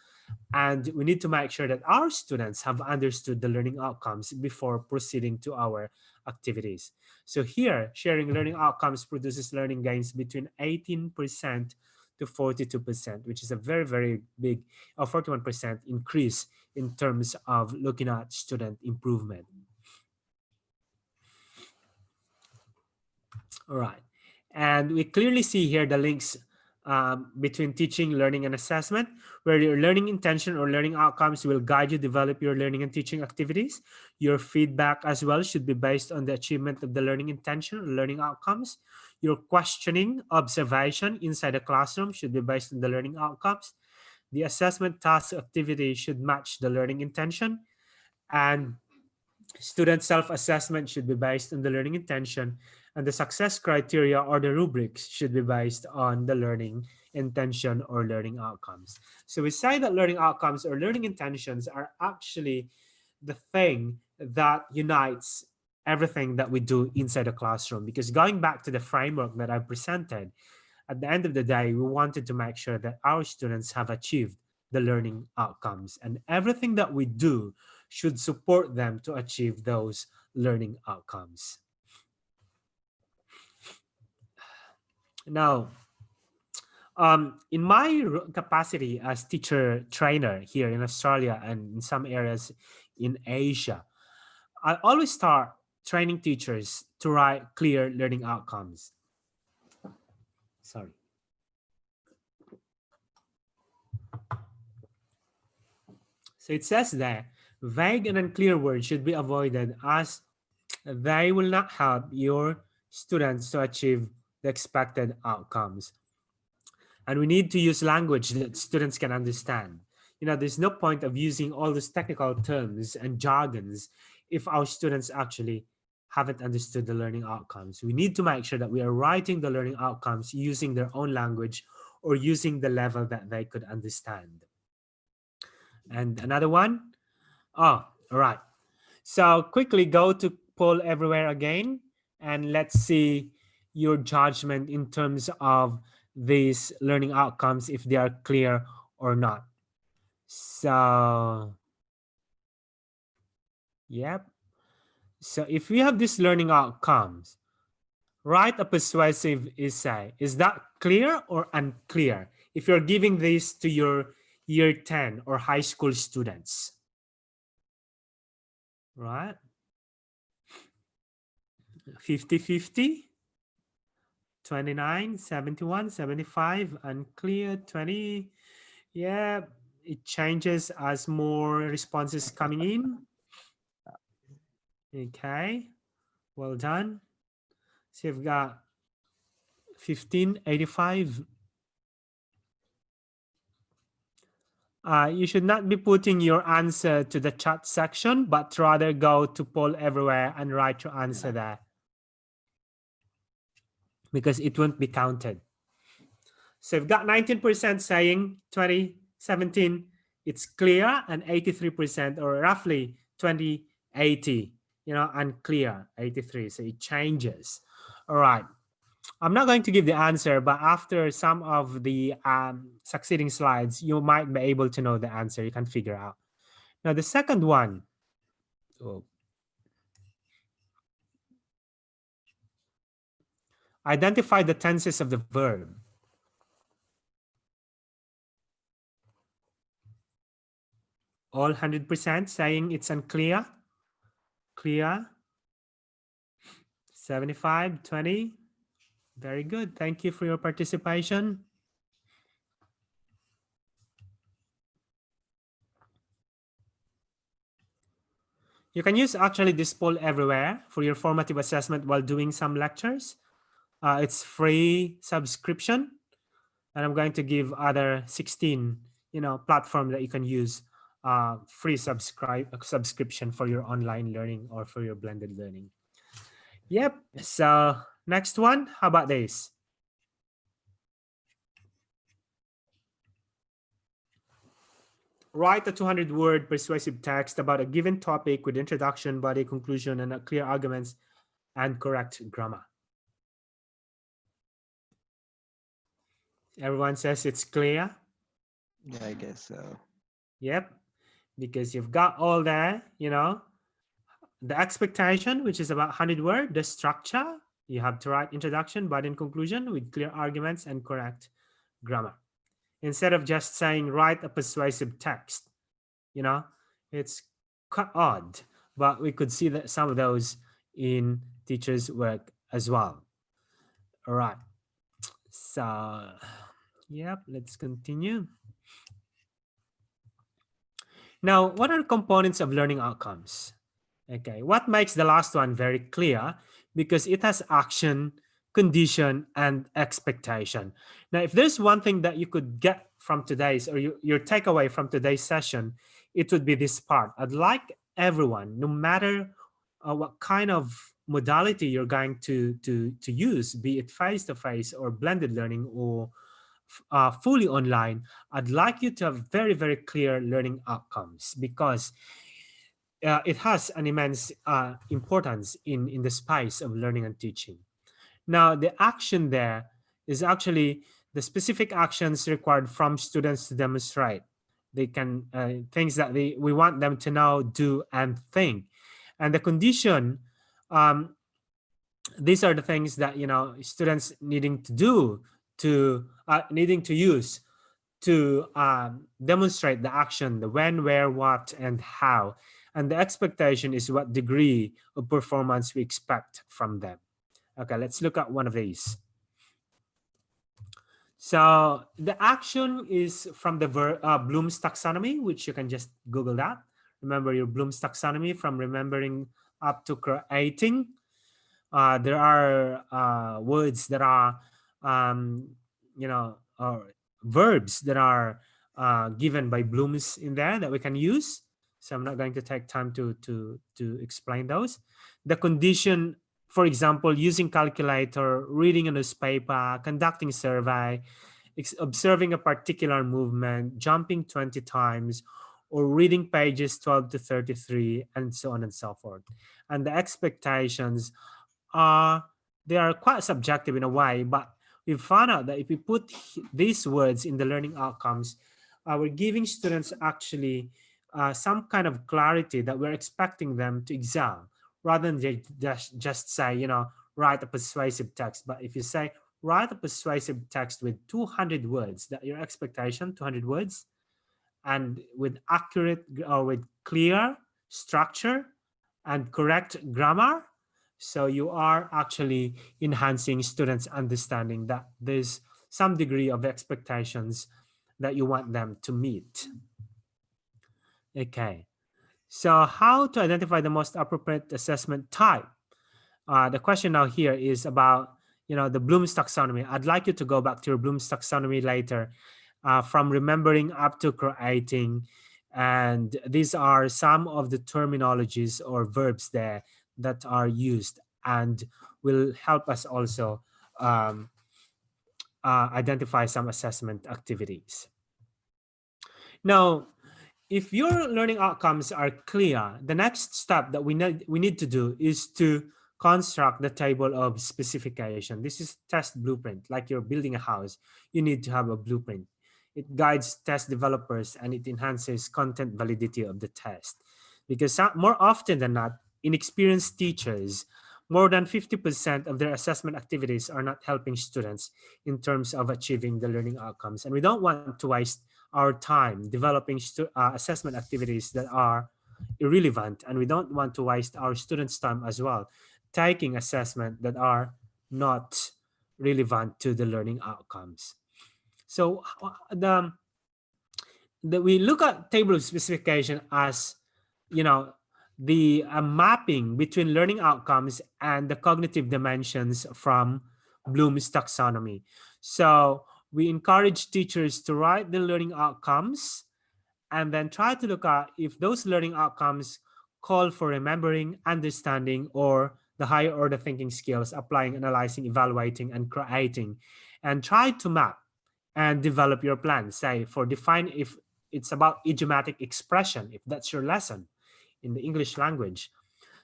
And we need to make sure that our students have understood the learning outcomes before proceeding to our activities. So here, sharing learning outcomes produces learning gains between 18% to 42%, which is a very big 41% increase in terms of looking at student improvement. All right. And we clearly see here the links between teaching, learning, and assessment, where your learning intention or learning outcomes will guide you develop your learning and teaching activities. Your feedback as well should be based on the achievement of the learning intention or learning outcomes. Your questioning, observation inside the classroom should be based on the learning outcomes. The assessment task activity should match the learning intention, and student self-assessment should be based on the learning intention, and the success criteria or the rubrics should be based on the learning intention or learning outcomes. So we say that learning outcomes or learning intentions are actually the thing that unites everything that we do inside the classroom. Because going back to the framework that I presented, at the end of the day, we wanted to make sure that our students have achieved the learning outcomes, and everything that we do should support them to achieve those learning outcomes. Now, in my capacity as teacher trainer here in Australia and in some areas in Asia, I always start training teachers to write clear learning outcomes. Sorry. So it says there, vague and unclear words should be avoided as they will not help your students to achieve the expected outcomes. And we need to use language that students can understand. There's no point of using all these technical terms and jargons if our students actually haven't understood the learning outcomes. We need to make sure that we are writing the learning outcomes using their own language or using the level that they could understand. And another one. Oh, all right. So quickly go to poll everywhere again, and let's see your judgment in terms of these learning outcomes, if they are clear or not. So, yep. So if we have these learning outcomes, write a persuasive essay. Is that clear or unclear? If you're giving this to your year 10 or high school students, right? 50-50, 29, 71, 75, unclear, 20. Yeah, it changes as more responses coming in. Okay, well done. So you've got 15, 85. You should not be putting your answer to the chat section, but rather go to poll everywhere and write your answer there, because it won't be counted. So you've got 19% saying 2017, it's clear, and 83% or roughly 2080, unclear, 83. So it changes. All right. I'm not going to give the answer, but after some of the succeeding slides, you might be able to know the answer. You can figure out. Now, the second one. Oh. Identify the tenses of the verb. All 100% saying it's unclear. Clear. 75, 20. Very good. Thank you for your participation. You can use actually this poll everywhere for your formative assessment while doing some lectures. It's free subscription, and I'm going to give other 16, platform that you can use free subscription for your online learning or for your blended learning. Yep. So next one, how about this? Write a 200-word persuasive text about a given topic with introduction, body, conclusion, and clear arguments and correct grammar. Everyone says it's clear? Yeah, I guess so. Yep. Because you've got all there, the expectation, which is about 100 words, the structure, you have to write introduction, body, and conclusion with clear arguments and correct grammar. Instead of just saying write a persuasive text, it's quite odd, but we could see that some of those in teachers' work as well. All right. So Yep, let's continue. Now, what are components of learning outcomes? Okay, what makes the last one very clear? Because it has action, condition, and expectation. Now, if there's one thing that you could get from today's or your takeaway from today's session, it would be this part. I'd like everyone, no matter what kind of modality you're going to use, be it face-to-face or blended learning or fully online, I'd like you to have very, very clear learning outcomes because it has an immense importance in the space of learning and teaching. Now, the action there is actually the specific actions required from students to demonstrate. They can things that we want them to know, do, and think. And the condition, um, these are the things that students needing to do to needing to use to demonstrate the action, the when, where, what, and how. And the expectation is what degree of performance we expect from them. Okay, let's look at one of these. So the action is from the Bloom's taxonomy, which you can just Google that. Remember your Bloom's taxonomy from remembering up to creating. There are words that are, verbs that are given by Bloom's in there that we can use. So I'm not going to take time to explain those. The condition, for example, using calculator, reading a newspaper, conducting survey, observing a particular movement, jumping 20 times, or reading pages 12 to 33, and so on and so forth. And the expectations they are quite subjective in a way, but we found out that if we put these words in the learning outcomes, we're giving students actually some kind of clarity that we're expecting them to exam, rather than just say, write a persuasive text. But if you say, write a persuasive text with 200 words, that your expectation, 200 words, and with accurate or with clear structure and correct grammar, so you are actually enhancing students' understanding that there's some degree of expectations that you want them to meet. Okay, so how to identify the most appropriate assessment type? The question now here is about the Bloom's taxonomy. I'd like you to go back to your Bloom's taxonomy later, from remembering up to creating, and these are some of the terminologies or verbs there that are used and will help us also identify some assessment activities. Now, if your learning outcomes are clear, the next step that we need to do is to construct the table of specification. This is test blueprint. Like you're building a house, you need to have a blueprint. It guides test developers and it enhances content validity of the test. Because more often than not, inexperienced teachers, more than 50% of their assessment activities are not helping students in terms of achieving the learning outcomes. And we don't want to waste our time developing assessment activities that are irrelevant. And we don't want to waste our students' time as well, taking assessment that are not relevant to the learning outcomes. So we look at table of specification as, the mapping between learning outcomes and the cognitive dimensions from Bloom's taxonomy. So we encourage teachers to write the learning outcomes and then try to look at if those learning outcomes call for remembering, understanding, or the higher order thinking skills, applying, analyzing, evaluating, and creating, and try to map and develop your plan. Say define if it's about idiomatic expression, if that's your lesson in the English language.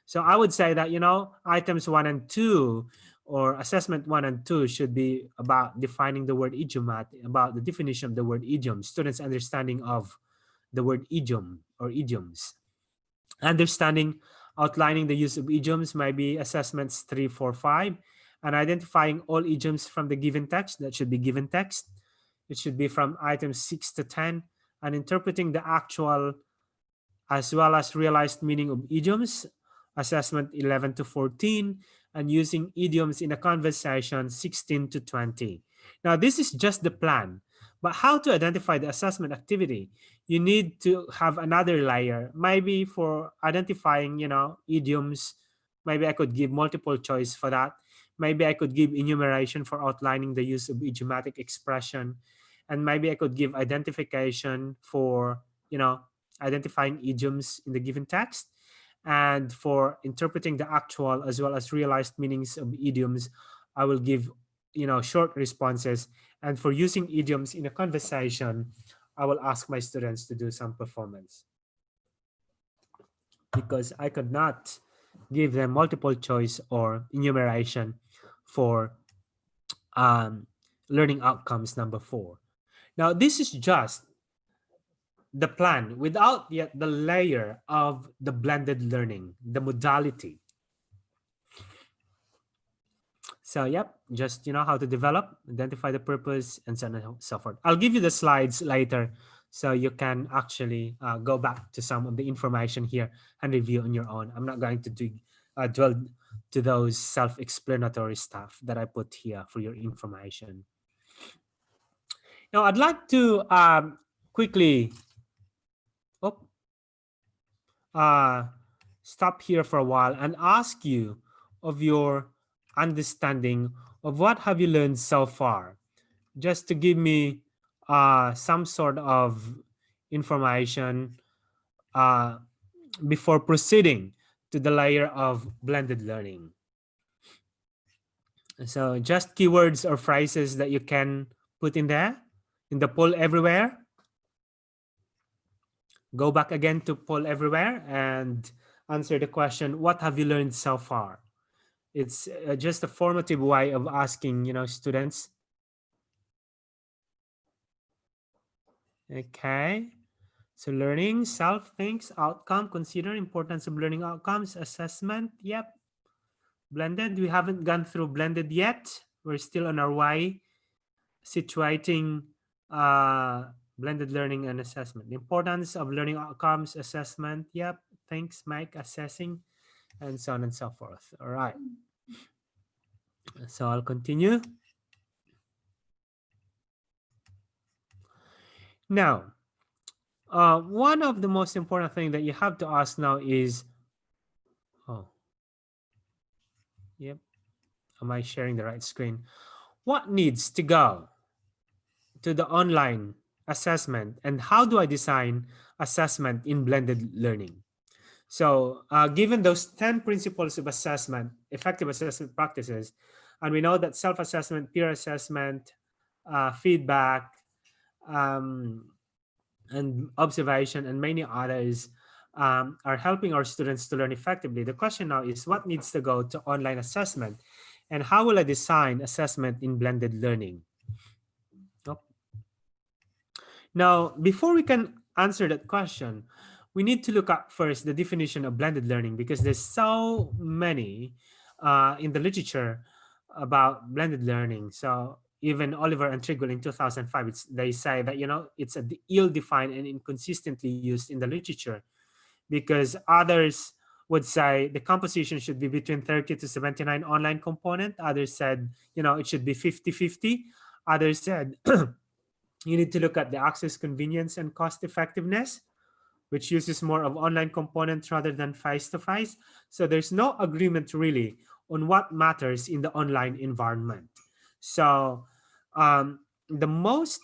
So I would say that, items 1 and 2 or assessment 1 and 2 should be about defining the word idiomat, about the definition of the word idiom, students' understanding of the word idiom or idioms. Understanding, outlining the use of idioms might be assessments 3, 4, 5, and identifying all idioms from the given text. That should be given text. It should be from items 6 to 10, and interpreting the actual as well as realized meaning of idioms, assessment 11 to 14, and using idioms in a conversation 16 to 20. Now, this is just the plan. But how to identify the assessment activity? You need to have another layer, maybe for identifying, idioms. Maybe I could give multiple choice for that. Maybe I could give enumeration for outlining the use of idiomatic expression. And maybe I could give identification for, identifying idioms in the given text. And for interpreting the actual as well as realized meanings of idioms, I will give, short responses. And for using idioms in a conversation, I will ask my students to do some performance, because I could not give them multiple choice or enumeration for learning outcomes number 4. Now, this is just the plan without yet the layer of the blended learning, the modality. So, yep, just how to develop, identify the purpose, and so on and so forth. I'll give you the slides later so you can actually go back to some of the information here and review on your own. I'm not going to dwell to those self-explanatory stuff that I put here for your information. Now, I'd like to quickly stop here for a while and ask you of your understanding of what have you learned so far, just to give me some sort of information before proceeding to the layer of blended learning. So just keywords or phrases that you can put in there in the poll everywhere. Go back again to poll everywhere and answer the question, what have you learned so far? It's just a formative way of asking, students. Okay. So learning, self, thinks, outcome, consider importance of learning outcomes, assessment. Yep. Blended, we haven't gone through blended yet. We're still on our way situating blended learning and assessment. The importance of learning outcomes, assessment. Yep. Thanks, Mike. Assessing, and so on and so forth. All right. So I'll continue. Now, one of the most important thing that you have to ask now is, yep, am I sharing the right screen? What needs to go to the online assessment, and how do I design assessment in blended learning? So given those 10 principles of assessment, effective assessment practices, and we know that self-assessment, peer assessment, feedback, and observation, and many others are helping our students to learn effectively. The question now is, what needs to go to online assessment, and how will I design assessment in blended learning? Now, before we can answer that question, we need to look at first the definition of blended learning, because there's so many in the literature about blended learning. So even Oliver and Trigwell in 2005, they say that, it's ill-defined and inconsistently used in the literature, because others would say the composition should be between 30 to 79 online component. Others said, it should be 50-50. Others said, you need to look at the access, convenience, and cost effectiveness, which uses more of online components rather than face-to-face. So there's no agreement really on what matters in the online environment. So the most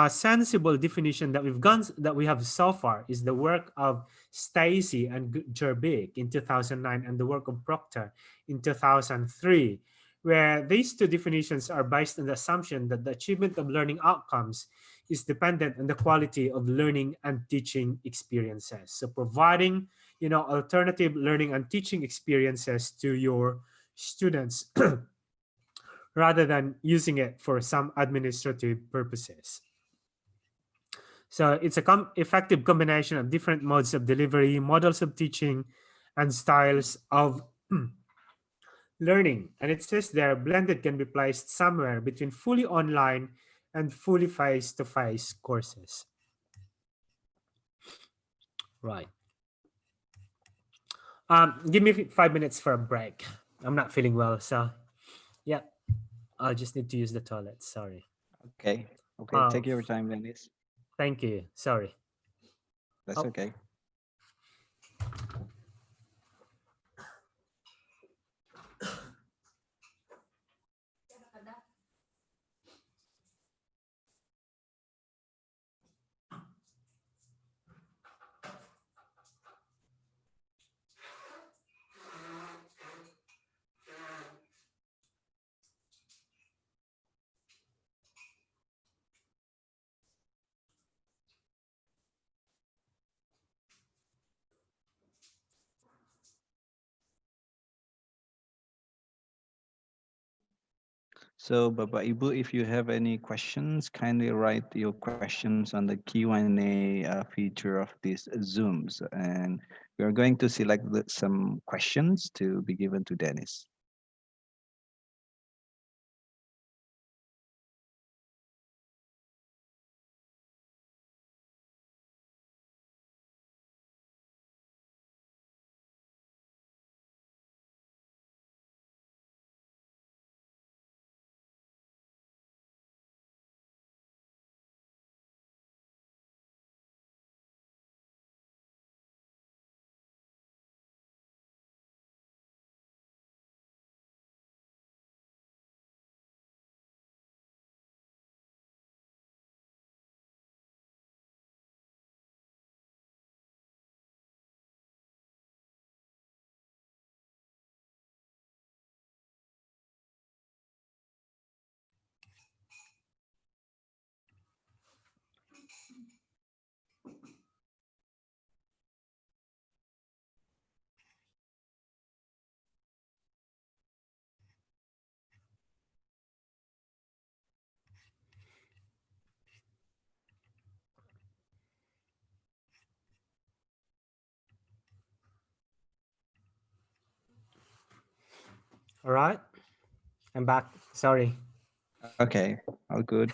sensible definition that we have so far is the work of Stacy and Gerbig in 2009 and the work of Proctor in 2003, where these two definitions are based on the assumption that the achievement of learning outcomes is dependent on the quality of learning and teaching experiences. So providing, alternative learning and teaching experiences to your students rather than using it for some administrative purposes. So it's a effective combination of different modes of delivery, models of teaching, and styles of learning. And it says there, blended can be placed somewhere between fully online and fully face-to-face courses. Right. Give me 5 minutes for a break. I'm not feeling well, so yeah, I'll just need to use the toilet. Sorry. Okay. Okay, take your time, Dennis. Thank you. Sorry. That's Oh, okay. So, Bapak Ibu, if you have any questions, kindly write your questions on the Q&A feature of these Zooms. And we are going to select some questions to be given to Dennis. all right. I'm back. Sorry. Okay, all good.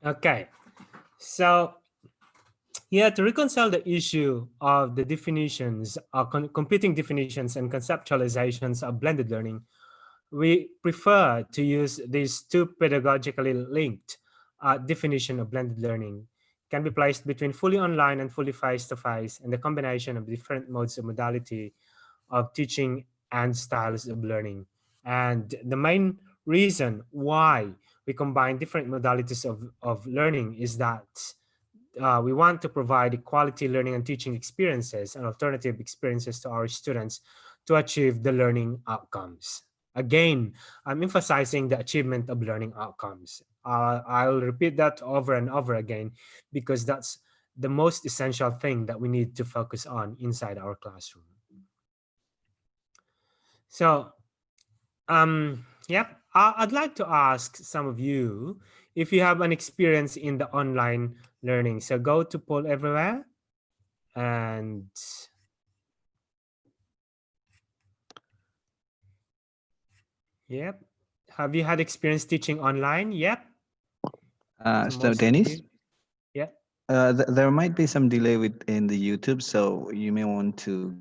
Okay. So, yeah, to reconcile the issue of the definitions, competing definitions and conceptualizations of blended learning, we prefer to use these two pedagogically linked definition of blended learning. Can be placed between fully online and fully face-to-face, and the combination of different modes of modality of teaching and styles of learning. And the main reason why we combine different modalities of learning is that we want to provide quality learning and teaching experiences and alternative experiences to our students to achieve the learning outcomes. Again, I'm emphasizing the achievement of learning outcomes. I'll repeat that over and over again because that's the most essential thing that we need to focus on inside our classroom. So, yep, I'd like to ask some of you if you have an experience in the online learning. So go to Poll Everywhere and yep. Have you had experience teaching online? Yep. So So most of Dennis, you. Yeah. there might be some delay in the YouTube, so you may want to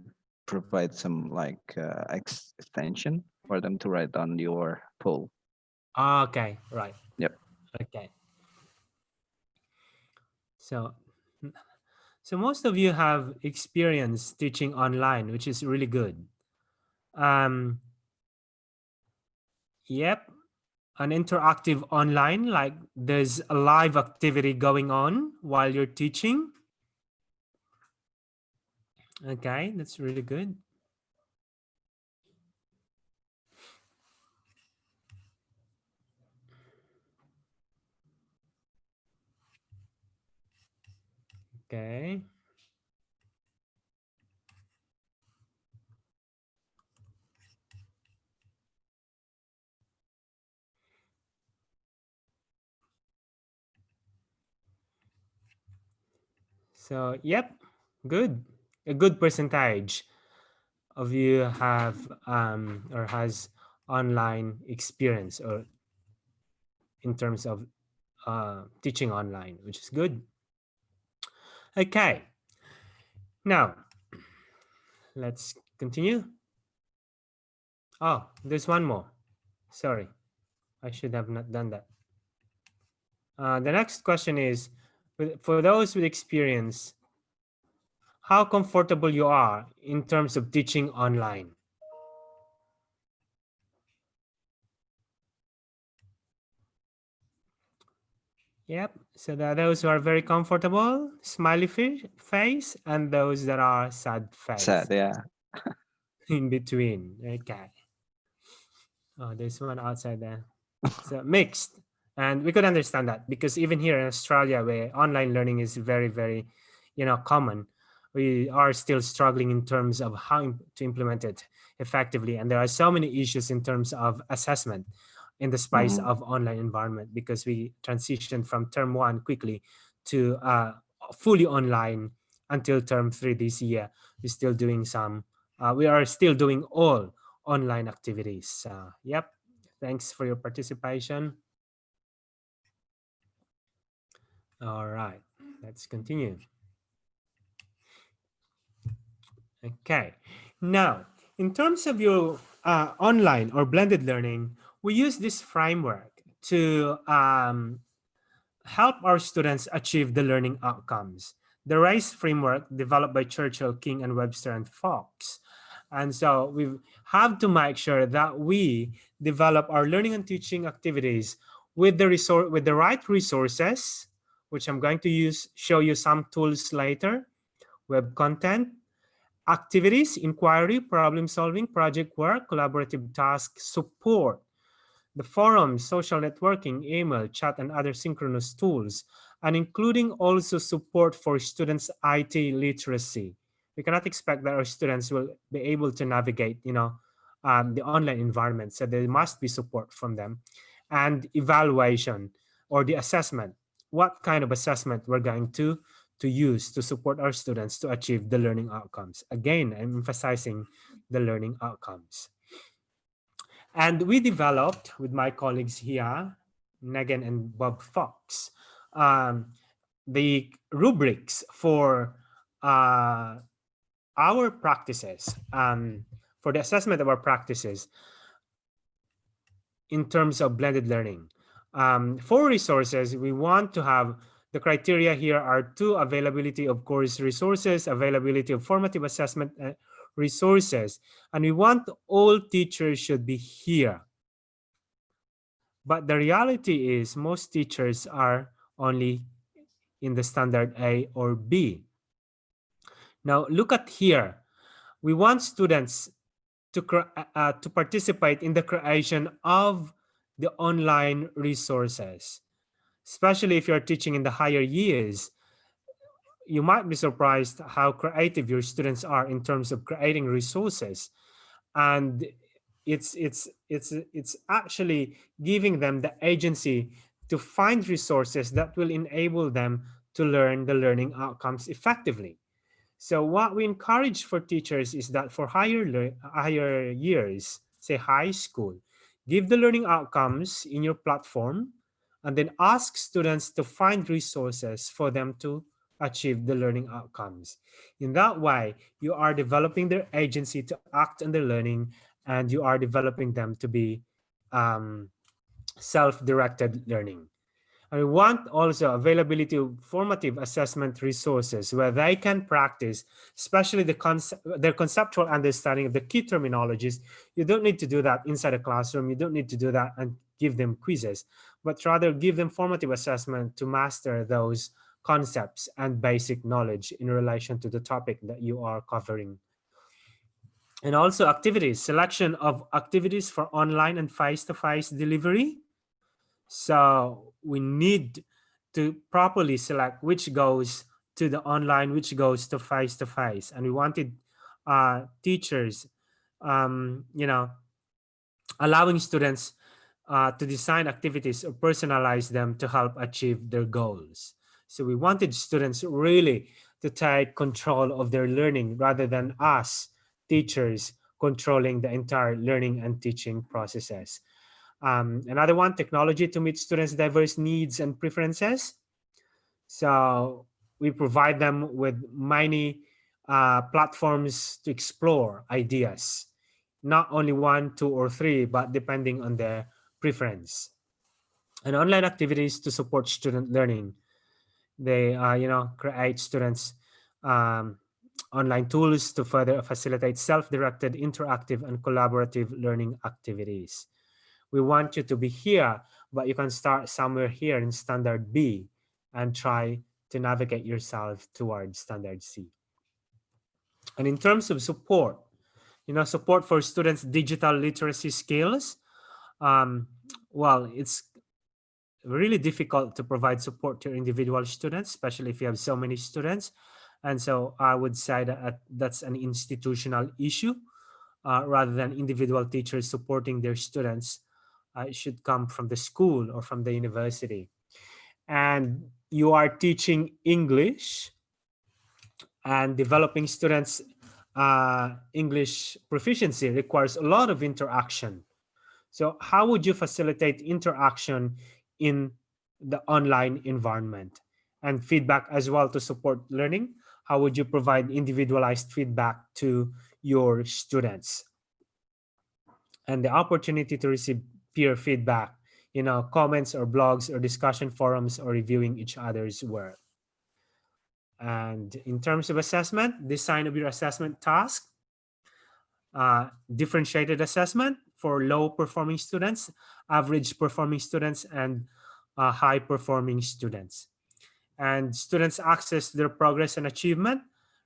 provide some like extension for them to write on your poll. Okay. Right. Yep. Okay. So, so most of you have experience teaching online, which is really good. Um. Yep. An interactive online, like there's a live activity going on while you're teaching. Okay, that's really good. Okay. So, yep, good. A good percentage of you have or has online experience or in terms of teaching online, which is good. Okay. Now, let's continue. Oh, there's one more. Sorry. I should have not done that. The next question is, for those with experience, how comfortable you are in terms of teaching online? Yep. So there are those who are very comfortable, smiley face, and those that are sad face. Sad, yeah. In between. Okay. Oh, there's one outside there. So mixed. And we could understand that because even here in Australia, where online learning is very, very, common, we are still struggling in terms of how to implement it effectively. And there are so many issues in terms of assessment in the space Mhm. of online environment because we transitioned from term 1 quickly to fully online until term 3 this year. We are still doing all online activities. Yep. Thanks for your participation. All right, let's continue. Okay. Now, in terms of your online or blended learning, we use this framework to help our students achieve the learning outcomes. The RACE framework developed by Churchill, King, and Webster and Fox. And so we have to make sure that we develop our learning and teaching activities with the right resources, which I'm going to show you some tools later, web content, activities, inquiry, problem solving, project work, collaborative task, support, the forums, social networking, email, chat, and other synchronous tools, and including also support for students' IT literacy. We cannot expect that our students will be able to navigate, the online environment. So there must be support from them, and evaluation or the assessment. What kind of assessment we're going to use to support our students to achieve the learning outcomes? Again, I'm emphasizing the learning outcomes. And we developed with my colleagues here, Megan and Bob Fox, the rubrics for our practices, for the assessment of our practices in terms of blended learning. For resources, we want to have the criteria here are 2, availability of course resources, availability of formative assessment resources, and we want all teachers should be here. But the reality is most teachers are only in the standard A or B. Now look at here. We want students to participate in the creation of the online resources, especially if you're teaching in the higher years. You might be surprised how creative your students are in terms of creating resources, and it's actually giving them the agency to find resources that will enable them to learn the learning outcomes effectively. So what we encourage for teachers is that for higher years, say high school, give the learning outcomes in your platform and then ask students to find resources for them to achieve the learning outcomes. In that way, you are developing their agency to act on their learning, and you are developing them to be self-directed learning. And we want also availability of formative assessment resources where they can practice, especially their conceptual understanding of the key terminologies. You don't need to do that inside a classroom. You don't need to do that and give them quizzes, but rather give them formative assessment to master those concepts and basic knowledge in relation to the topic that you are covering. And also activities, selection of activities for online and face-to-face delivery. So we need to properly select which goes to the online, which goes to face, and we wanted teachers, allowing students to design activities or personalize them to help achieve their goals. So we wanted students really to take control of their learning rather than us teachers controlling the entire learning and teaching processes. Another one, technology to meet students' diverse needs and preferences. So we provide them with many platforms to explore ideas, not only 1, 2, or 3, but depending on their preference. And online activities to support student learning. They create students um, online tools to further facilitate self-directed, interactive, and collaborative learning activities. We want you to be here, but you can start somewhere here in standard B and try to navigate yourself towards standard C. And in terms of support, support for students' digital literacy skills, um, well, it's really difficult to provide support to individual students, especially if you have so many students. And so I would say that that's an institutional issue rather than individual teachers supporting their students. It should come from the school or from the university. And you are teaching English and developing students' English proficiency requires a lot of interaction. So how would you facilitate interaction in the online environment and feedback as well to support learning? How would you provide individualized feedback to your students? And the opportunity to receive peer feedback, comments or blogs or discussion forums or reviewing each other's work. And in terms of assessment, design of your assessment task, differentiated assessment for low performing students, average performing students, and high performing students. And students access their progress and achievement.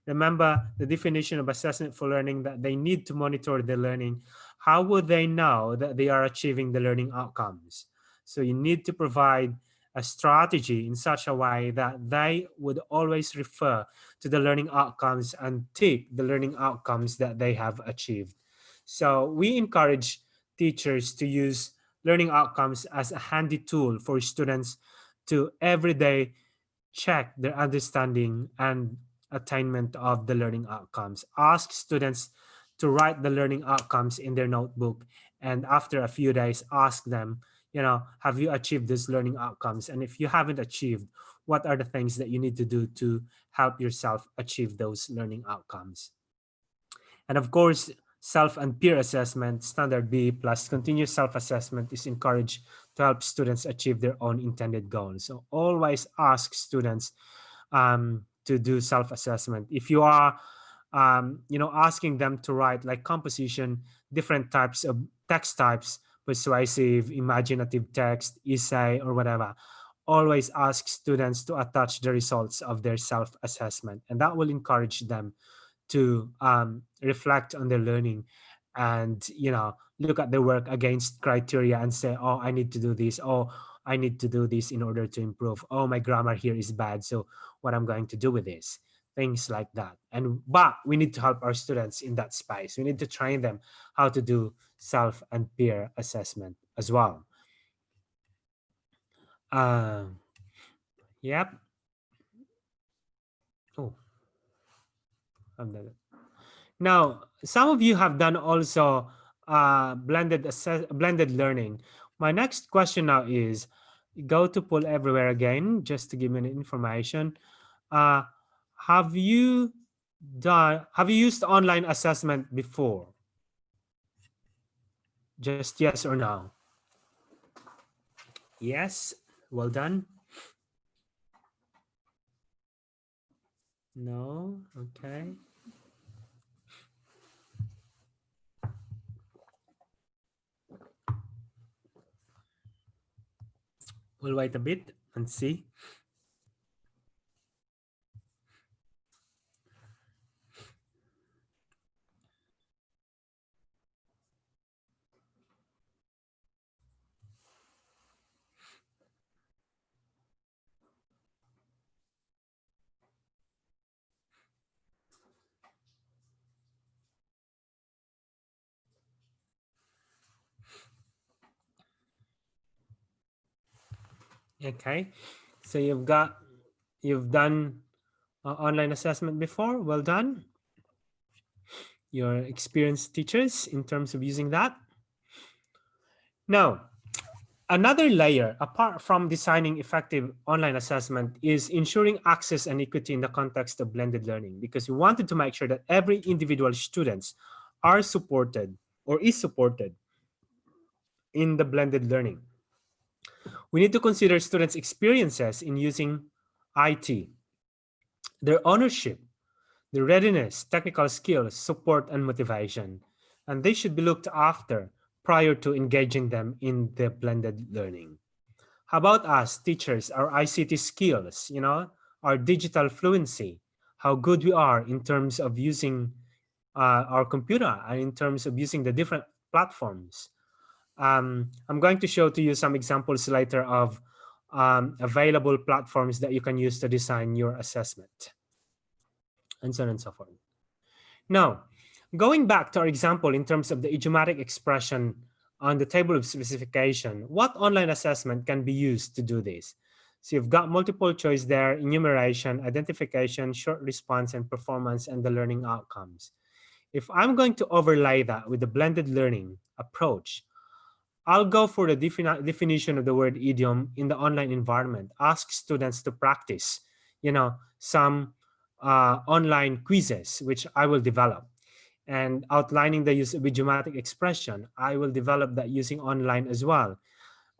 Remember the definition of assessment for learning, that they need to monitor the learning. How would they know that they are achieving the learning outcomes? So you need to provide a strategy in such a way that they would always refer to the learning outcomes and take the learning outcomes that they have achieved. So we encourage teachers to use learning outcomes as a handy tool for students to every day check their understanding and attainment of the learning outcomes. Ask students to write the learning outcomes in their notebook, and after a few days, ask them, have you achieved these learning outcomes? And if you haven't achieved, what are the things that you need to do to help yourself achieve those learning outcomes? And of course, self and peer assessment, standard B plus continuous self-assessment is encouraged to help students achieve their own intended goals. So always ask students to do self-assessment. If you are, asking them to write like composition, different types of text types, persuasive, imaginative text, essay, or whatever, always ask students to attach the results of their self-assessment, and that will encourage them to reflect on their learning and look at their work against criteria and say, oh, I need to do this, oh, I need to do this in order to improve, oh, my grammar here is bad, so what I'm going to do with this, things like that. But we need to help our students in that space. We need to train them how to do self and peer assessment as well. Yep. Oh, I'm done. Now, some of you have done also blended learning. My next question now is, go to Pull Everywhere again, just to give me information. Have you used online assessment before? Just yes or no? Yes, well done. No, okay. We'll wait a bit and see. Okay, so you've done online assessment before. Well done. You're experienced teachers in terms of using that. Now, another layer, apart from designing effective online assessment, is ensuring access and equity in the context of blended learning, because we wanted to make sure that every individual students are supported or is supported in the blended learning. We need to consider students' experiences in using IT, their ownership, their readiness, technical skills, support, and motivation. And they should be looked after prior to engaging them in the blended learning. How about us, teachers, our ICT skills, our digital fluency, how good we are in terms of using our computer and in terms of using the different platforms. I'm going to show to you some examples later of available platforms that you can use to design your assessment, and so on and so forth. Now, going back to our example in terms of the idiomatic expression on the table of specification, what online assessment can be used to do this? So you've got multiple choice there: enumeration, identification, short response, and performance, and the learning outcomes. If I'm going to overlay that with the blended learning approach, I'll go for the definition of the word idiom in the online environment. Ask students to practice, some online quizzes, which I will develop. And outlining the use of idiomatic expression, I will develop that using online as well.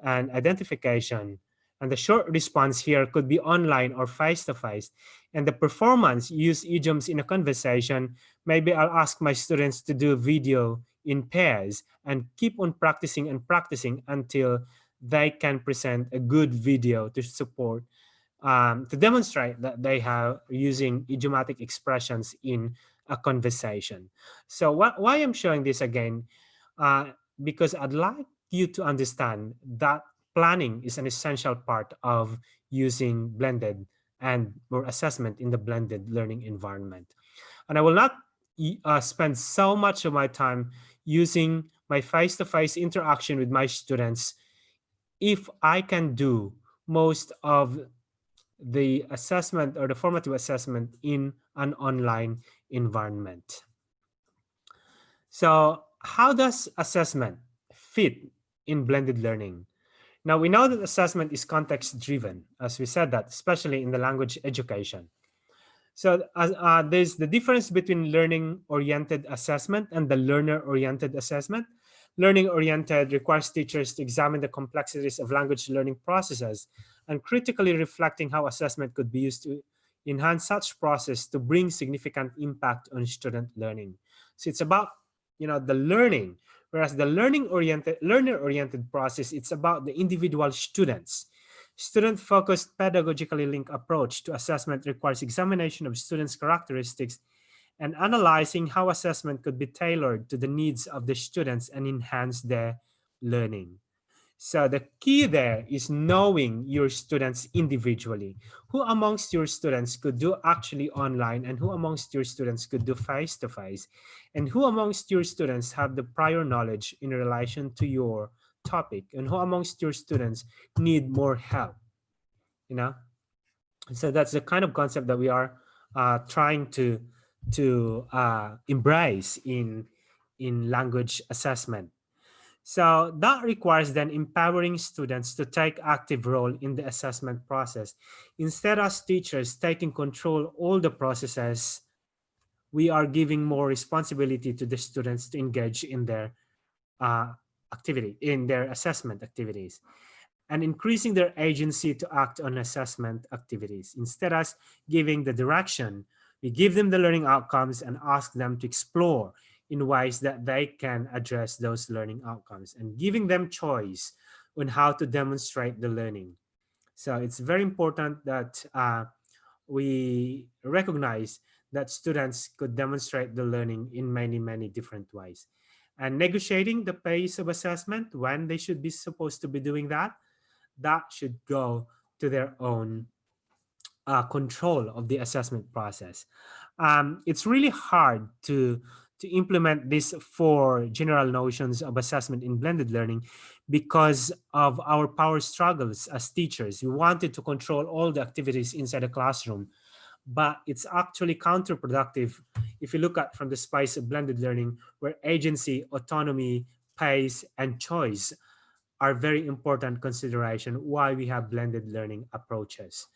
And identification. And the short response here could be online or face-to-face. And the performance, use idioms in a conversation. Maybe I'll ask my students to do video in pairs and keep on practicing and practicing until they can present a good video to support, to demonstrate that they have using idiomatic expressions in a conversation. So why I'm showing this again, because I'd like you to understand that planning is an essential part of using blended and or assessment in the blended learning environment. And I will not spend so much of my time using my face-to-face interaction with my students if I can do most of the assessment or the formative assessment in an online environment. So how does assessment fit in blended learning? Now, we know that assessment is context driven, as we said that, especially in the language education. So there's the difference between learning-oriented assessment and the learner-oriented assessment. Learning-oriented requires teachers to examine the complexities of language learning processes and critically reflecting how assessment could be used to enhance such process to bring significant impact on student learning. So it's about, the learning, whereas the learner-oriented process, it's about the individual students. Student-focused pedagogically linked approach to assessment requires examination of students' characteristics and analyzing how assessment could be tailored to the needs of the students and enhance their learning. So the key there is knowing your students individually. Who amongst your students could do actually online, and who amongst your students could do face-to-face, and who amongst your students have the prior knowledge in relation to your topic, and who amongst your students need more help, So that's the kind of concept that we are trying to embrace in language assessment. So that requires then empowering students to take active role in the assessment process. Instead of teachers taking control all the processes, we are giving more responsibility to the students to engage in their in their assessment activities, and increasing their agency to act on assessment activities. Instead of giving the direction, we give them the learning outcomes and ask them to explore in ways that they can address those learning outcomes, and giving them choice on how to demonstrate the learning. So it's very important that we recognize that students could demonstrate the learning in many, many different ways. And negotiating the pace of assessment, when they should be supposed to be doing that should go to their own control of the assessment process. It's really hard to implement these four general notions of assessment in blended learning because of our power struggles as teachers. We wanted to control all the activities inside the classroom, but it's actually counterproductive if you look at from the spice of blended learning, where agency, autonomy, pace, and choice are very important consideration why we have blended learning approaches.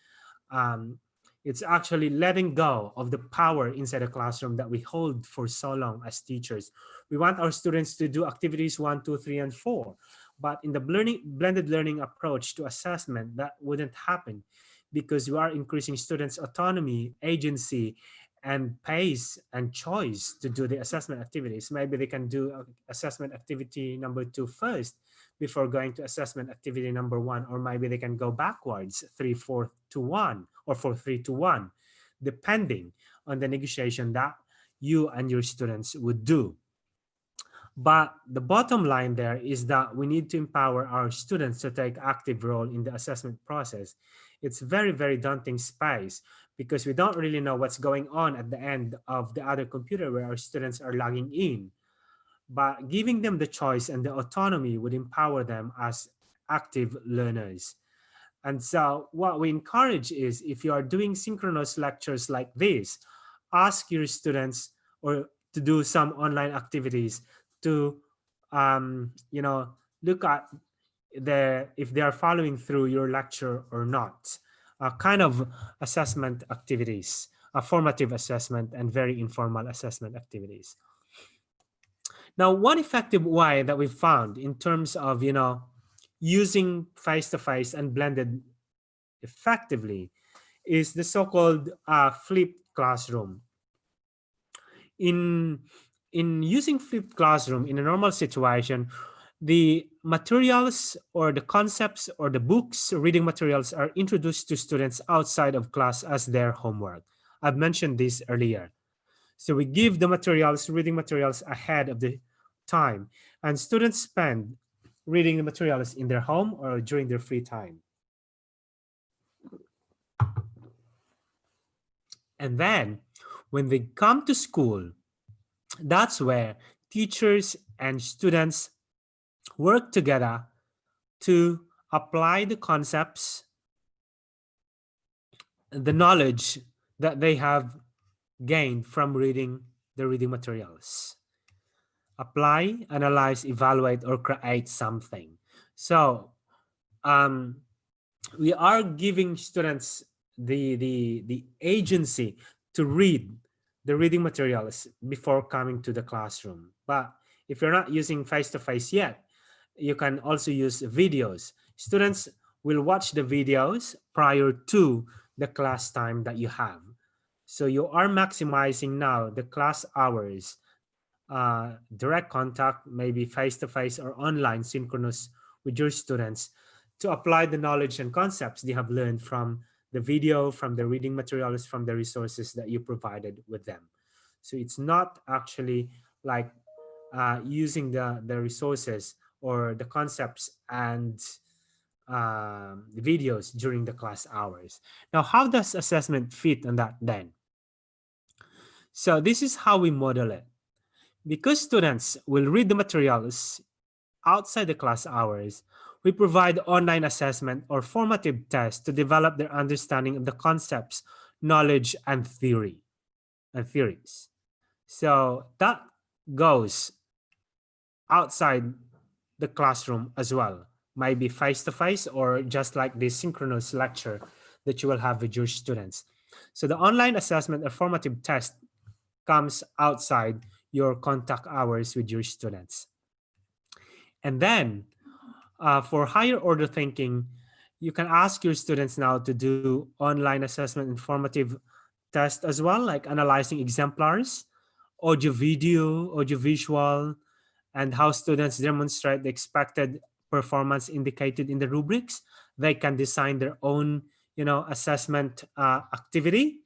It's actually letting go of the power inside a classroom that we hold for so long as teachers. We want our students to do activities 1, 2, 3, and 4. But in the blended learning approach to assessment, that wouldn't happen because you are increasing students' autonomy, agency, and pace and choice to do the assessment activities. Maybe they can do assessment activity number 2 first before going to assessment activity number 1, or maybe they can go backwards 3, 4 to 1 or 4, 3 to 1, depending on the negotiation that you and your students would do. But the bottom line there is that we need to empower our students to take active role in the assessment process. It's very, very daunting space because we don't really know what's going on at the end of the other computer where our students are logging in. But giving them the choice and the autonomy would empower them as active learners. And so what we encourage is, if you are doing synchronous lectures like this, ask your students or to do some online activities to, look at if they are following through your lecture or not. Kind of assessment activities, formative assessment and very informal assessment activities. Now, one effective way that we found in terms of, using face-to-face and blended effectively is the so-called flipped classroom. In using flipped classroom in a normal situation, the materials or the concepts or the books, reading materials are introduced to students outside of class as their homework. I've mentioned this earlier. So we give the materials, reading materials ahead of the time, and students spend reading the materials in their home or during their free time. And then when they come to school, that's where teachers and students work together to apply the concepts, the knowledge that they have gained from reading the reading materials. Apply, analyze, evaluate, or create something. So we are giving students the agency to read the reading materials before coming to the classroom. But if you're not using face-to-face yet, you can also use videos. Students will watch the videos prior to the class time that you have. So you are maximizing now the class hours, direct contact, maybe face-to-face or online synchronous with your students, to apply the knowledge and concepts they have learned from the video, from the reading materials, from the resources that you provided with them. So it's not actually like using the resources or the concepts and the videos during the class hours. Now, how does assessment fit on that then? So this is how we model it. Because students will read the materials outside the class hours, we provide online assessment or formative tests to develop their understanding of the concepts, knowledge, and theories. So that goes outside the classroom as well, maybe face-to-face or just like the synchronous lecture that you will have with your students. So the online assessment or formative test comes outside your contact hours with your students. And then for higher order thinking, you can ask your students now to do online assessment and formative tests as well, like analyzing exemplars, audio visual, and how students demonstrate the expected performance indicated in the rubrics. They can design their own, assessment activity.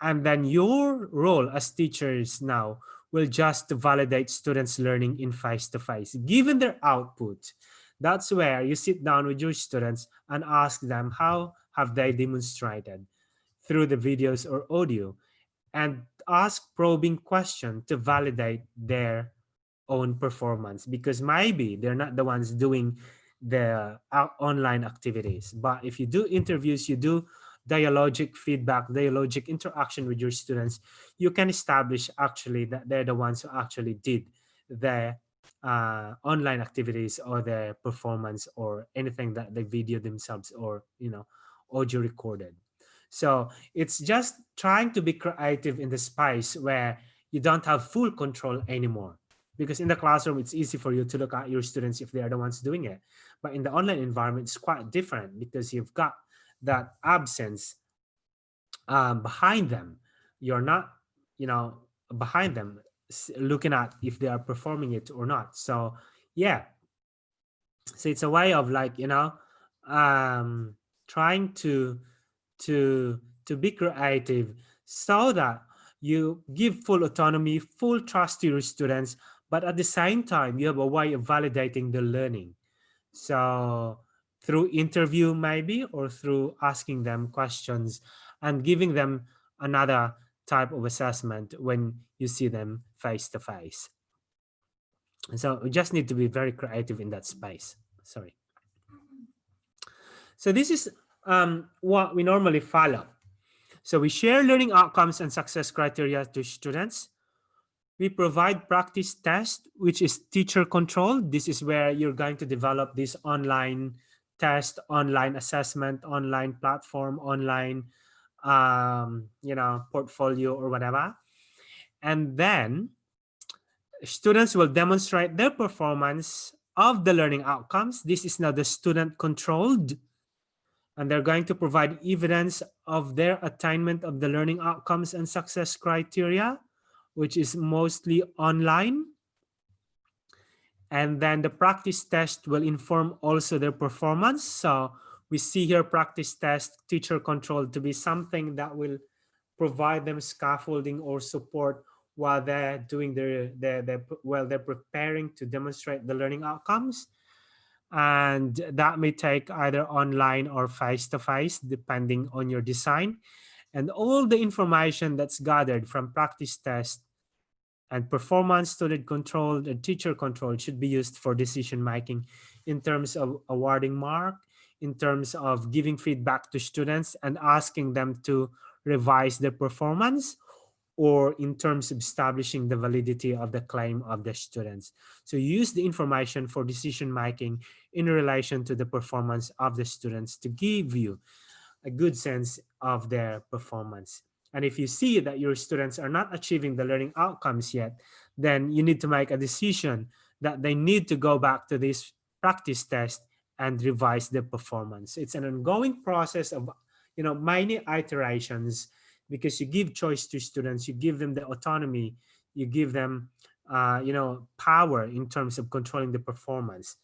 And then your role as teachers now will just to validate students' learning in face-to-face. Given their output, that's where you sit down with your students and ask them how have they demonstrated through the videos or audio, and ask probing questions to validate their own performance, because maybe they're not the ones doing the online activities. But if you do interviews, you do dialogic feedback, dialogic interaction with your students, you can establish actually that they're the ones who actually did the online activities or the performance or anything that they video themselves or audio recorded. So it's just trying to be creative in the space where you don't have full control anymore. because in the classroom, it's easy for you to look at your students if they are the ones doing it. But in the online environment, it's quite different because you've got that absence behind them. You're not, behind them looking at if they are performing it or not. So yeah, so it's a way of like, trying to be creative so that you give full autonomy, full trust to your students, but at the same time you have a way of validating the learning. So through interview maybe, or through asking them questions and giving them another type of assessment when you see them face to face. So we just need to be very creative in that space. Sorry. So this is what we normally follow. So we share learning outcomes and success criteria to students. We provide practice tests, which is teacher controlled. This is where you're going to develop this online test, online assessment, online platform, online portfolio or whatever. And then students will demonstrate their performance of the learning outcomes. This is now the student controlled, and they're going to provide evidence of their attainment of the learning outcomes and success criteria, which is mostly online. And then the practice test will inform also their performance. So we see here practice test, teacher controlled, to be something that will provide them scaffolding or support while they're doing while they're preparing to demonstrate the learning outcomes. And that may take either online or face-to-face, depending on your design. And all the information that's gathered from practice test and performance, student controlled and teacher controlled, should be used for decision making in terms of awarding mark, in terms of giving feedback to students and asking them to revise their performance, or in terms of establishing the validity of the claim of the students. So use the information for decision making in relation to the performance of the students to give you a good sense of their performance. And if you see that your students are not achieving the learning outcomes yet, then you need to make a decision that they need to go back to this practice test and revise their performance. It's an ongoing process of many iterations, because you give choice to students, you give them the autonomy, you give them power in terms of controlling the performance.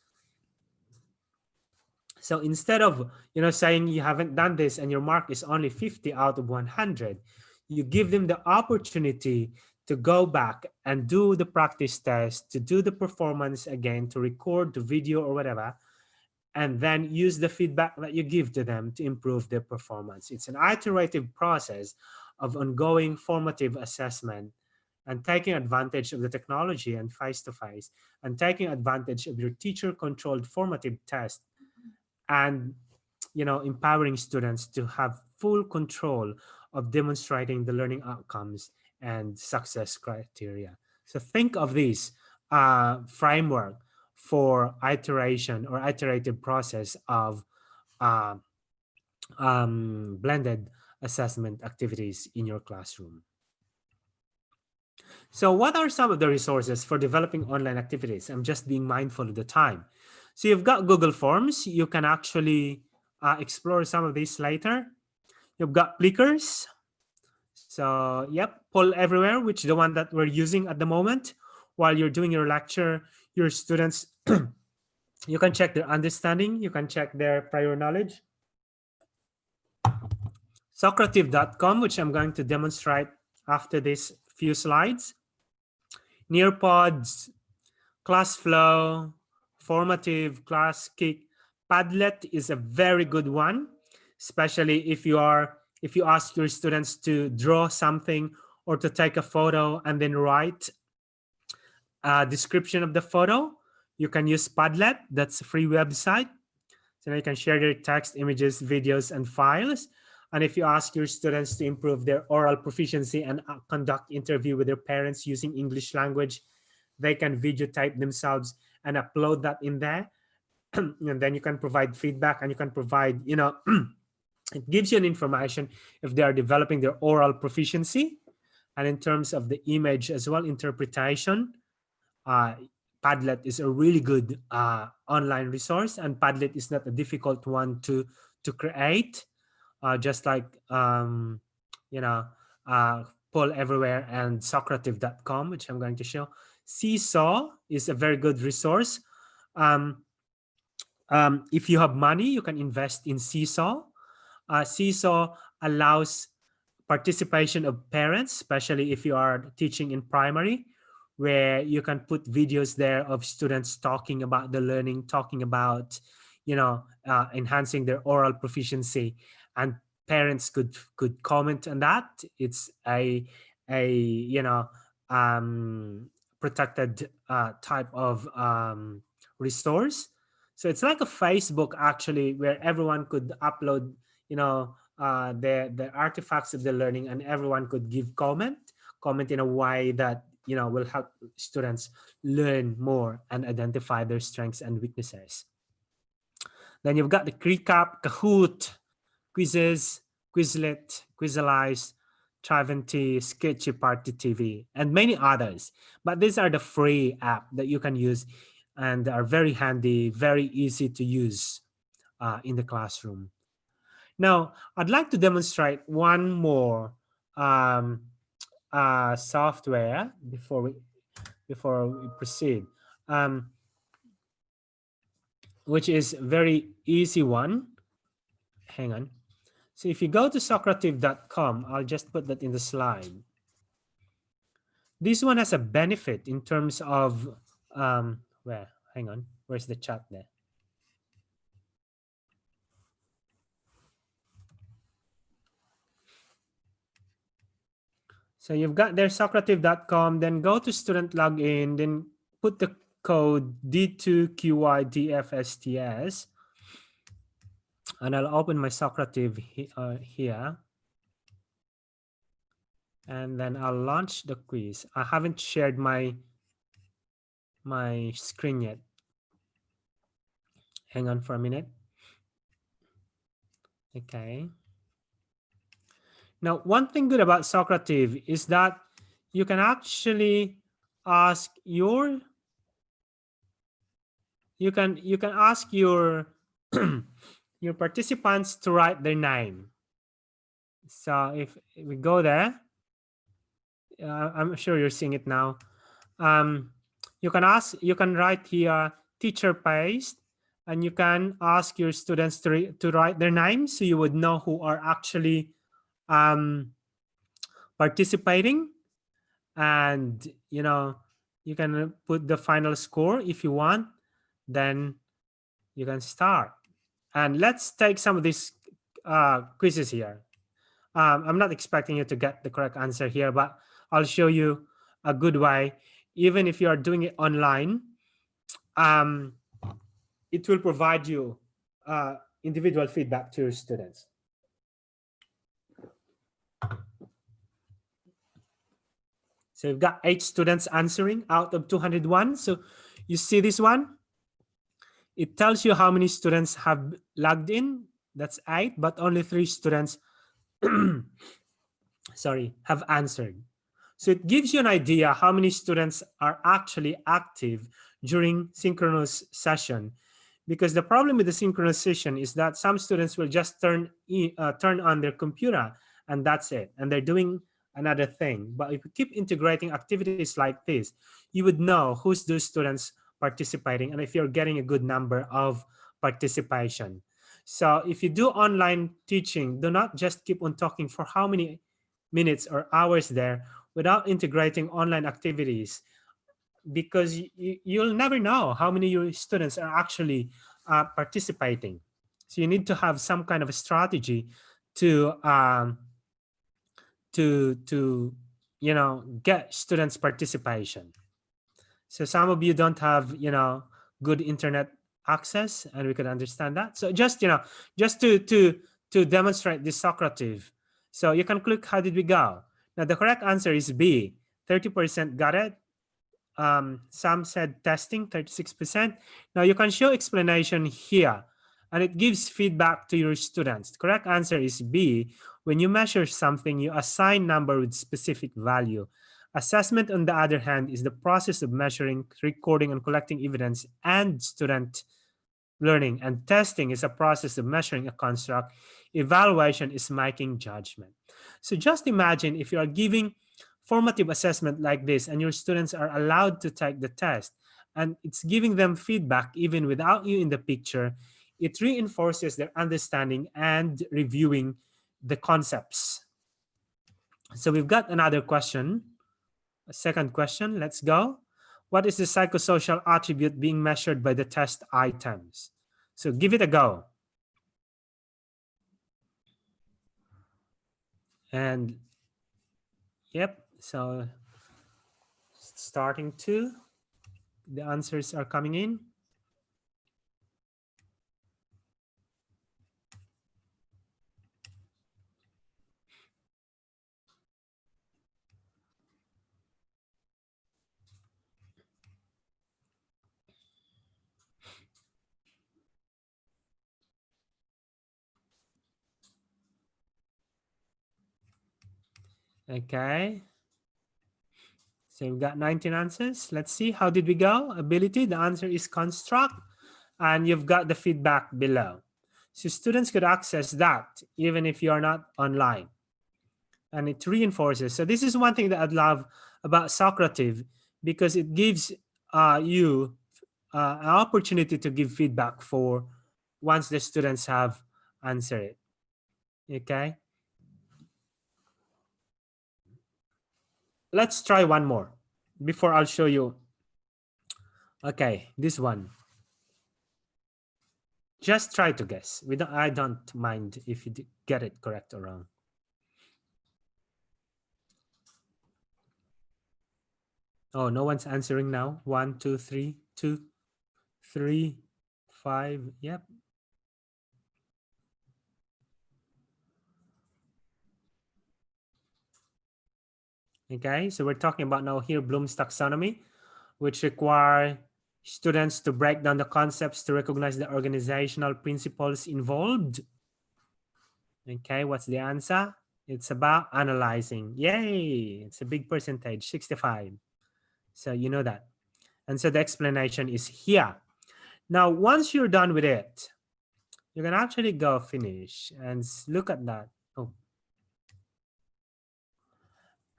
So instead of saying you haven't done this and your mark is only 50 out of 100, you give them the opportunity to go back and do the practice test, to do the performance again, to record the video or whatever, and then use the feedback that you give to them to improve their performance. It's an iterative process of ongoing formative assessment, and taking advantage of the technology and face-to-face, and taking advantage of your teacher-controlled formative test, and empowering students to have full control of demonstrating the learning outcomes and success criteria. So think of this framework for iteration or iterative process of blended assessment activities in your classroom. So what are some of the resources for developing online activities? I'm just being mindful of the time. So you've got Google Forms. You can actually explore some of these later. You've got Plickers. So yep, Poll Everywhere, which is the one that we're using at the moment. While you're doing your lecture, your students, you can check their understanding. You can check their prior knowledge. Socrative.com, which I'm going to demonstrate after these few slides. Nearpods, ClassFlow, Formative, ClassKick. Padlet is a very good one, especially if you ask your students to draw something or to take a photo and then write a description of the photo. You can use Padlet. That's a free website. So now you can share their text, images, videos, and files. And if you ask your students to improve their oral proficiency and conduct interview with their parents using English language, they can videotape themselves and upload that in there. And then you can provide feedback, and you can provide, it gives you an information if they are developing their oral proficiency. And in terms of the image as well, interpretation, Padlet is a really good online resource, and Padlet is not a difficult one to create. Just like you know, Poll Everywhere and Socrative.com, which I'm going to show. Seesaw is a very good resource. If you have money, you can invest in Seesaw. Seesaw allows participation of parents, especially if you are teaching in primary, where you can put videos there of students talking about the learning, talking about, enhancing their oral proficiency, and parents could comment on that. It's a protected type of resource. So it's like a Facebook actually, where everyone could upload, the artifacts of the learning, and everyone could give comment in a way that will help students learn more and identify their strengths and weaknesses. Then you've got the Recap, Kahoot, Quizzes, Quizlet, Quizalize, Traventy, Sketchy Party TV, and many others. But these are the free app that you can use and are very handy, very easy to use in the classroom. Now, I'd like to demonstrate one more software before we proceed, which is very easy one. Hang on. So if you go to Socrative.com, I'll just put that in the slide. This one has a benefit in terms of hang on, where's the chat there? So you've got their Socrative.com, then go to student login, then put the code D2QYDFSTS, and I'll open my Socrative here. And then I'll launch the quiz. I haven't shared my screen yet. Hang on for a minute. Okay. Now, one thing good about Socrative is that you can actually ask your your participants to write their name. So if we go there, I'm sure you're seeing it now. You can write here teacher paste, and you can ask your students to write their names, so you would know who are actually participating. And you can put the final score if you want. Then you can start. And let's take some of these quizzes here. I'm not expecting you to get the correct answer here, but I'll show you a good way. Even if you are doing it online, it will provide you individual feedback to your students. So you've got 8 students answering out of 201. So you see this one? It tells you how many students have logged in. That's 8, but only 3 students have answered. So it gives you an idea how many students are actually active during synchronous session. Because the problem with the synchronous session is that some students will just turn on their computer, and that's it. And they're doing another thing. But if you keep integrating activities like this, you would know who's those students participating and if you're getting a good number of participation. So if you do online teaching, do not just keep on talking for how many minutes or hours there without integrating online activities, because you'll never know how many your students are actually participating. So you need to have some kind of a strategy to get students participation. So some of you don't have good internet access, and we could understand that. So just to demonstrate this Socrative, so you can click how did we go. Now the correct answer is B. 30% got it. Some said testing, 36%. Now you can show explanation here, and it gives feedback to your students. The correct answer is B. When you measure something, you assign number with specific value. Assessment, on the other hand, is the process of measuring, recording, and collecting evidence and student learning. And testing is a process of measuring a construct. Evaluation is making judgment. So just imagine if you are giving formative assessment like this and your students are allowed to take the test and it's giving them feedback even without you in the picture, it reinforces their understanding and reviewing the concepts. So we've got another question, a second question. Let's go. What is the psychosocial attribute being measured by the test items? So give it a go. And yep, so starting to, the answers are coming in. Okay. So we've got 19 answers. Let's see, how did we go? Ability, the answer is construct. And you've got the feedback below. So students could access that even if you're not online. And it reinforces. So this is one thing that I'd love about Socrative, because it gives you an opportunity to give feedback for once the students have answered it. Okay. Let's try one more before I'll show you. Okay, this one. Just try to guess. I don't mind if you get it correct or wrong. Oh, no one's answering now. 1, 2, 3, 2, 3, 5. Yep. Okay, so we're talking about now here Bloom's taxonomy, which require students to break down the concepts to recognize the organizational principles involved. Okay, what's the answer? It's about analyzing. Yay, it's a big percentage, 65. So you know that. And so the explanation is here. Now, once you're done with it, you can actually go finish and look at that. Oh.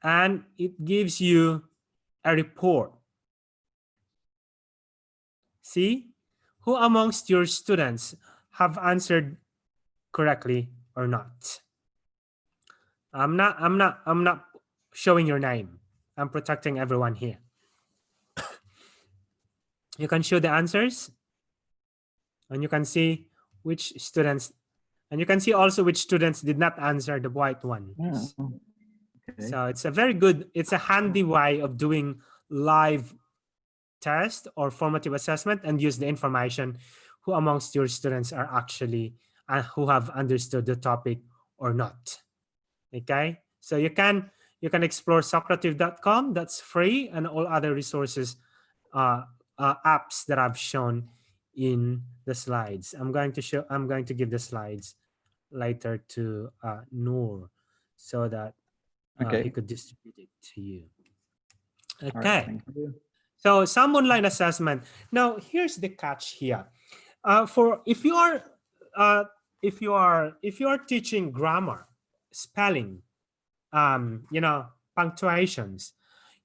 And it gives you a report. See, who amongst your students have answered correctly or not? I'm not showing your name. I'm protecting everyone here. You can show the answers and you can see which students, and you can see also which students did not answer the white ones. Okay. So it's a very good, it's a handy way of doing live test or formative assessment and use the information who amongst your students are actually who have understood the topic or not. Okay, so you can explore Socrative.com, that's free, and all other resources, apps that I've shown in the slides. I'm going to give the slides later to Noor so that he could distribute it to you. Okay. Right, thank you. So some online assessment. Now here's the catch here. For if you are teaching grammar, spelling, punctuations,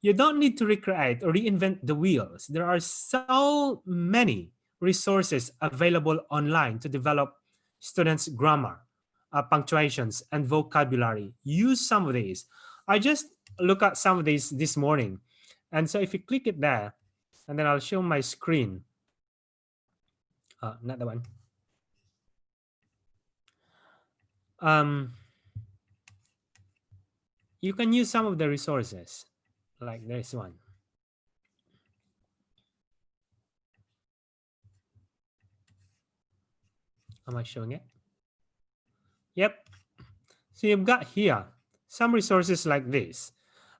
you don't need to recreate or reinvent the wheels. There are so many resources available online to develop students' grammar, punctuations, and vocabulary. Use some of these. I just look at some of these this morning. And so if you click it there, and then I'll show my screen. Not the one. You can use some of the resources, like this one. Am I showing it? Yep. So you've got here some resources like this,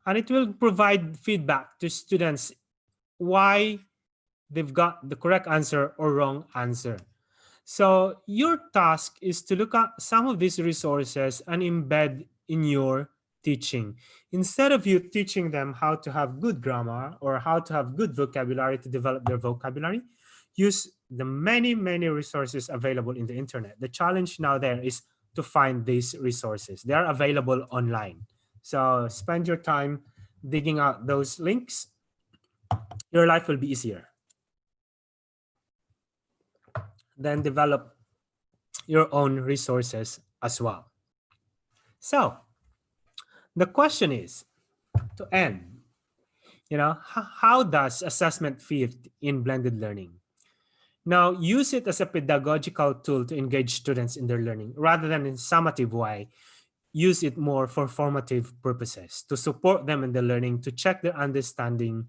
and it will provide feedback to students why they've got the correct answer or wrong answer. So your task is to look at some of these resources and embed in your teaching. Instead of you teaching them how to have good grammar or how to have good vocabulary to develop their vocabulary, use the many, many resources available in the internet. The challenge now there is to find these resources. They are available online. So spend your time digging out those links. Your life will be easier. Then develop your own resources as well. So the question is, to end, how does assessment fit in blended learning? Now, use it as a pedagogical tool to engage students in their learning rather than in summative way. Use it more for formative purposes to support them in the learning, to check their understanding,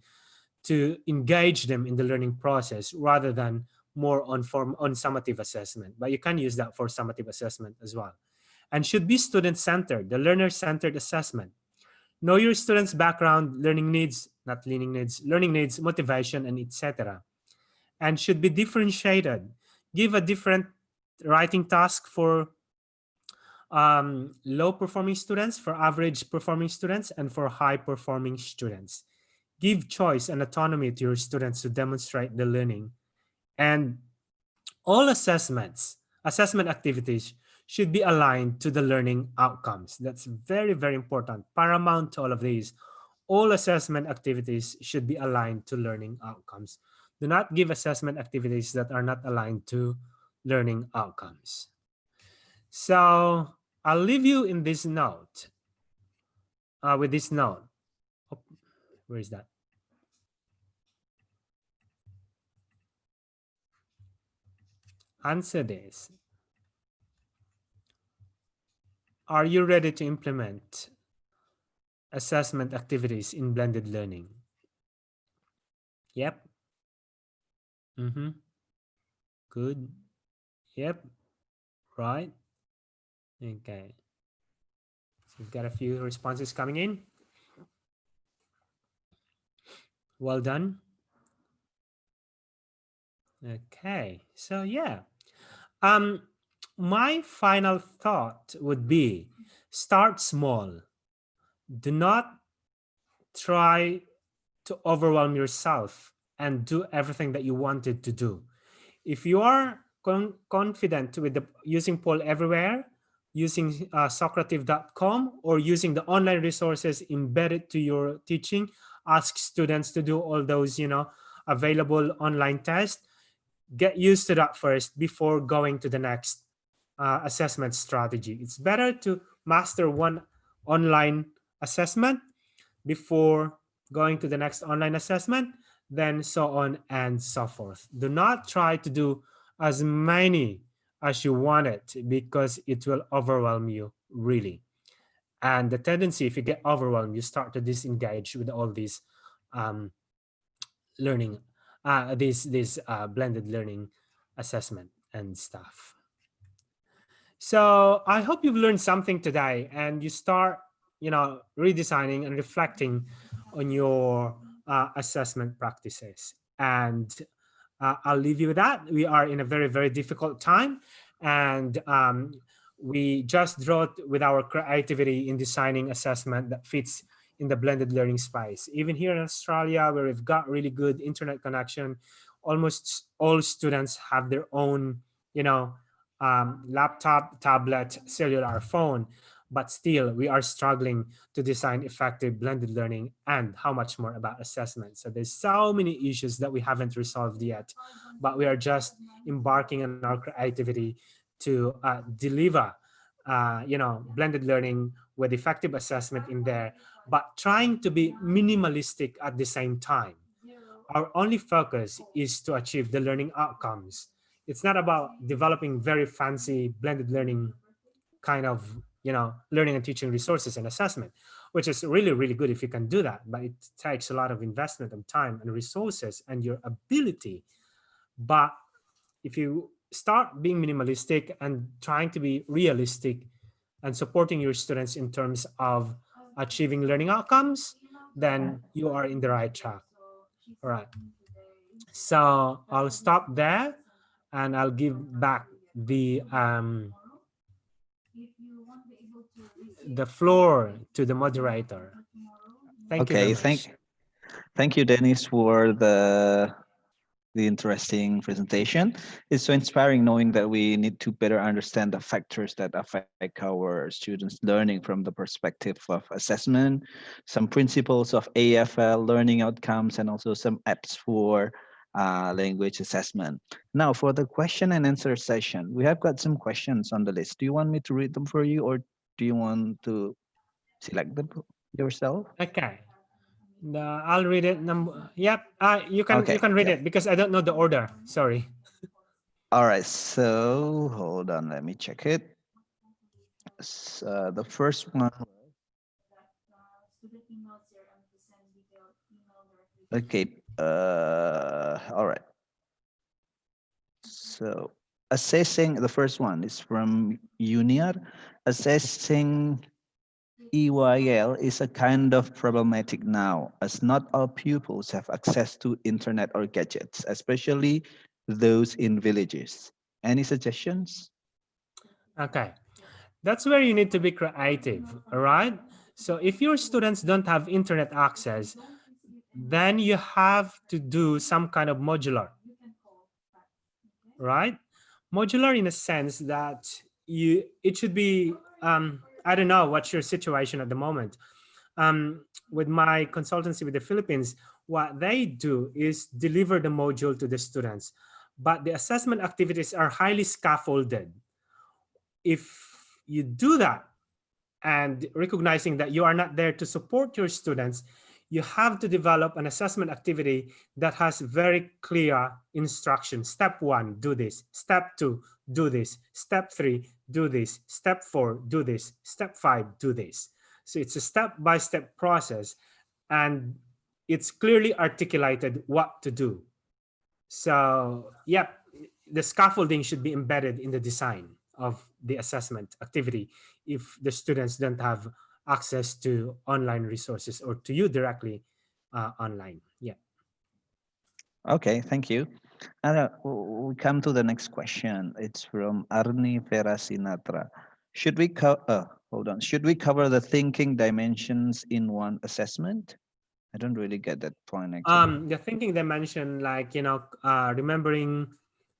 to engage them in the learning process rather than more on summative assessment. But you can use that for summative assessment as well. And should be student-centered, the learner-centered assessment. Know your students' background, learning needs, learning needs, motivation, and etc. And should be differentiated. Give a different writing task for low-performing students, for average-performing students, and for high-performing students. Give choice and autonomy to your students to demonstrate the learning. And all assessment activities should be aligned to the learning outcomes. That's very, very important. Paramount to all of these. All assessment activities should be aligned to learning outcomes. Do not give assessment activities that are not aligned to learning outcomes. So I'll leave you in this note, with this note. Oh, where is that? Answer this. Are you ready to implement assessment activities in blended learning? Yep. Good. Yep. Right. Okay. So we've got a few responses coming in. Well done. Okay. So yeah. My final thought would be start small. Do not try to overwhelm yourself and do everything that you wanted to do. If you are confident with using Poll Everywhere, using Socrative.com, or using the online resources embedded to your teaching, ask students to do all those, available online tests. Get used to that first before going to the next assessment strategy. It's better to master one online assessment before going to the next online assessment, then so on and so forth. Do not try to do as many as you want it because it will overwhelm you really. And the tendency, if you get overwhelmed, you start to disengage with all these learning, this blended learning assessment and stuff. So I hope you've learned something today and you start, redesigning and reflecting on your assessment practices. And I'll leave you with that. We are in a very, very difficult time. And we just wrote with our creativity in designing assessment that fits in the blended learning space. Even here in Australia, where we've got really good internet connection, almost all students have their own, laptop, tablet, cellular phone, but still we are struggling to design effective blended learning and how much more about assessment. So there's so many issues that we haven't resolved yet, but we are just embarking on our creativity to deliver, blended learning with effective assessment in there, but trying to be minimalistic at the same time. Our only focus is to achieve the learning outcomes. It's not about developing very fancy blended learning kind of, learning and teaching resources and assessment, which is really, really good if you can do that. But it takes a lot of investment of time and resources and your ability. But if you start being minimalistic and trying to be realistic and supporting your students in terms of achieving learning outcomes, then you are in the right track. All right. So I'll stop there and I'll give back the the floor to the moderator. Thank you very Okay, much. thank you, Dennis, for the interesting presentation. It's so inspiring knowing that we need to better understand the factors that affect our students' learning from the perspective of assessment, some principles of AFL learning outcomes, and also some apps for language assessment. Now, for the question and answer session, we have got some questions on the list. Do you want me to read them for you, or do you want to select them yourself? Okay. I'll read it. Yep. You Okay. can read Yep. it because I don't know the order. Sorry. All right. So hold on. Let me check it. The first one. Okay. All right. So assessing the first one is from Uniar. Assessing EYL is a kind of problematic now, as not all pupils have access to internet or gadgets, especially those in villages. Any suggestions? Okay. That's where you need to be creative. All right. So if your students don't have internet access, then you have to do some kind of modular, right? Modular in a sense that it should be, I don't know what's your situation at the moment. With my consultancy with the Philippines, what they do is deliver the module to the students, but the assessment activities are highly scaffolded. If you do that, and recognizing that you are not there to support your students, you have to develop an assessment activity that has very clear instructions. Step 1, do this. Step 2, do this. Step 3, do this. Step 4, do this. Step 5, do this. So it's a step-by-step process, and it's clearly articulated what to do. So, yep, the scaffolding should be embedded in the design of the assessment activity if the students don't have access to online resources or to you directly online. Yeah. Okay, thank you. And we come to the next question. It's from Arni Vera Sinatra. Should we hold on? Should we cover the thinking dimensions in one assessment? I don't really get that point actually. The thinking dimension, like, remembering,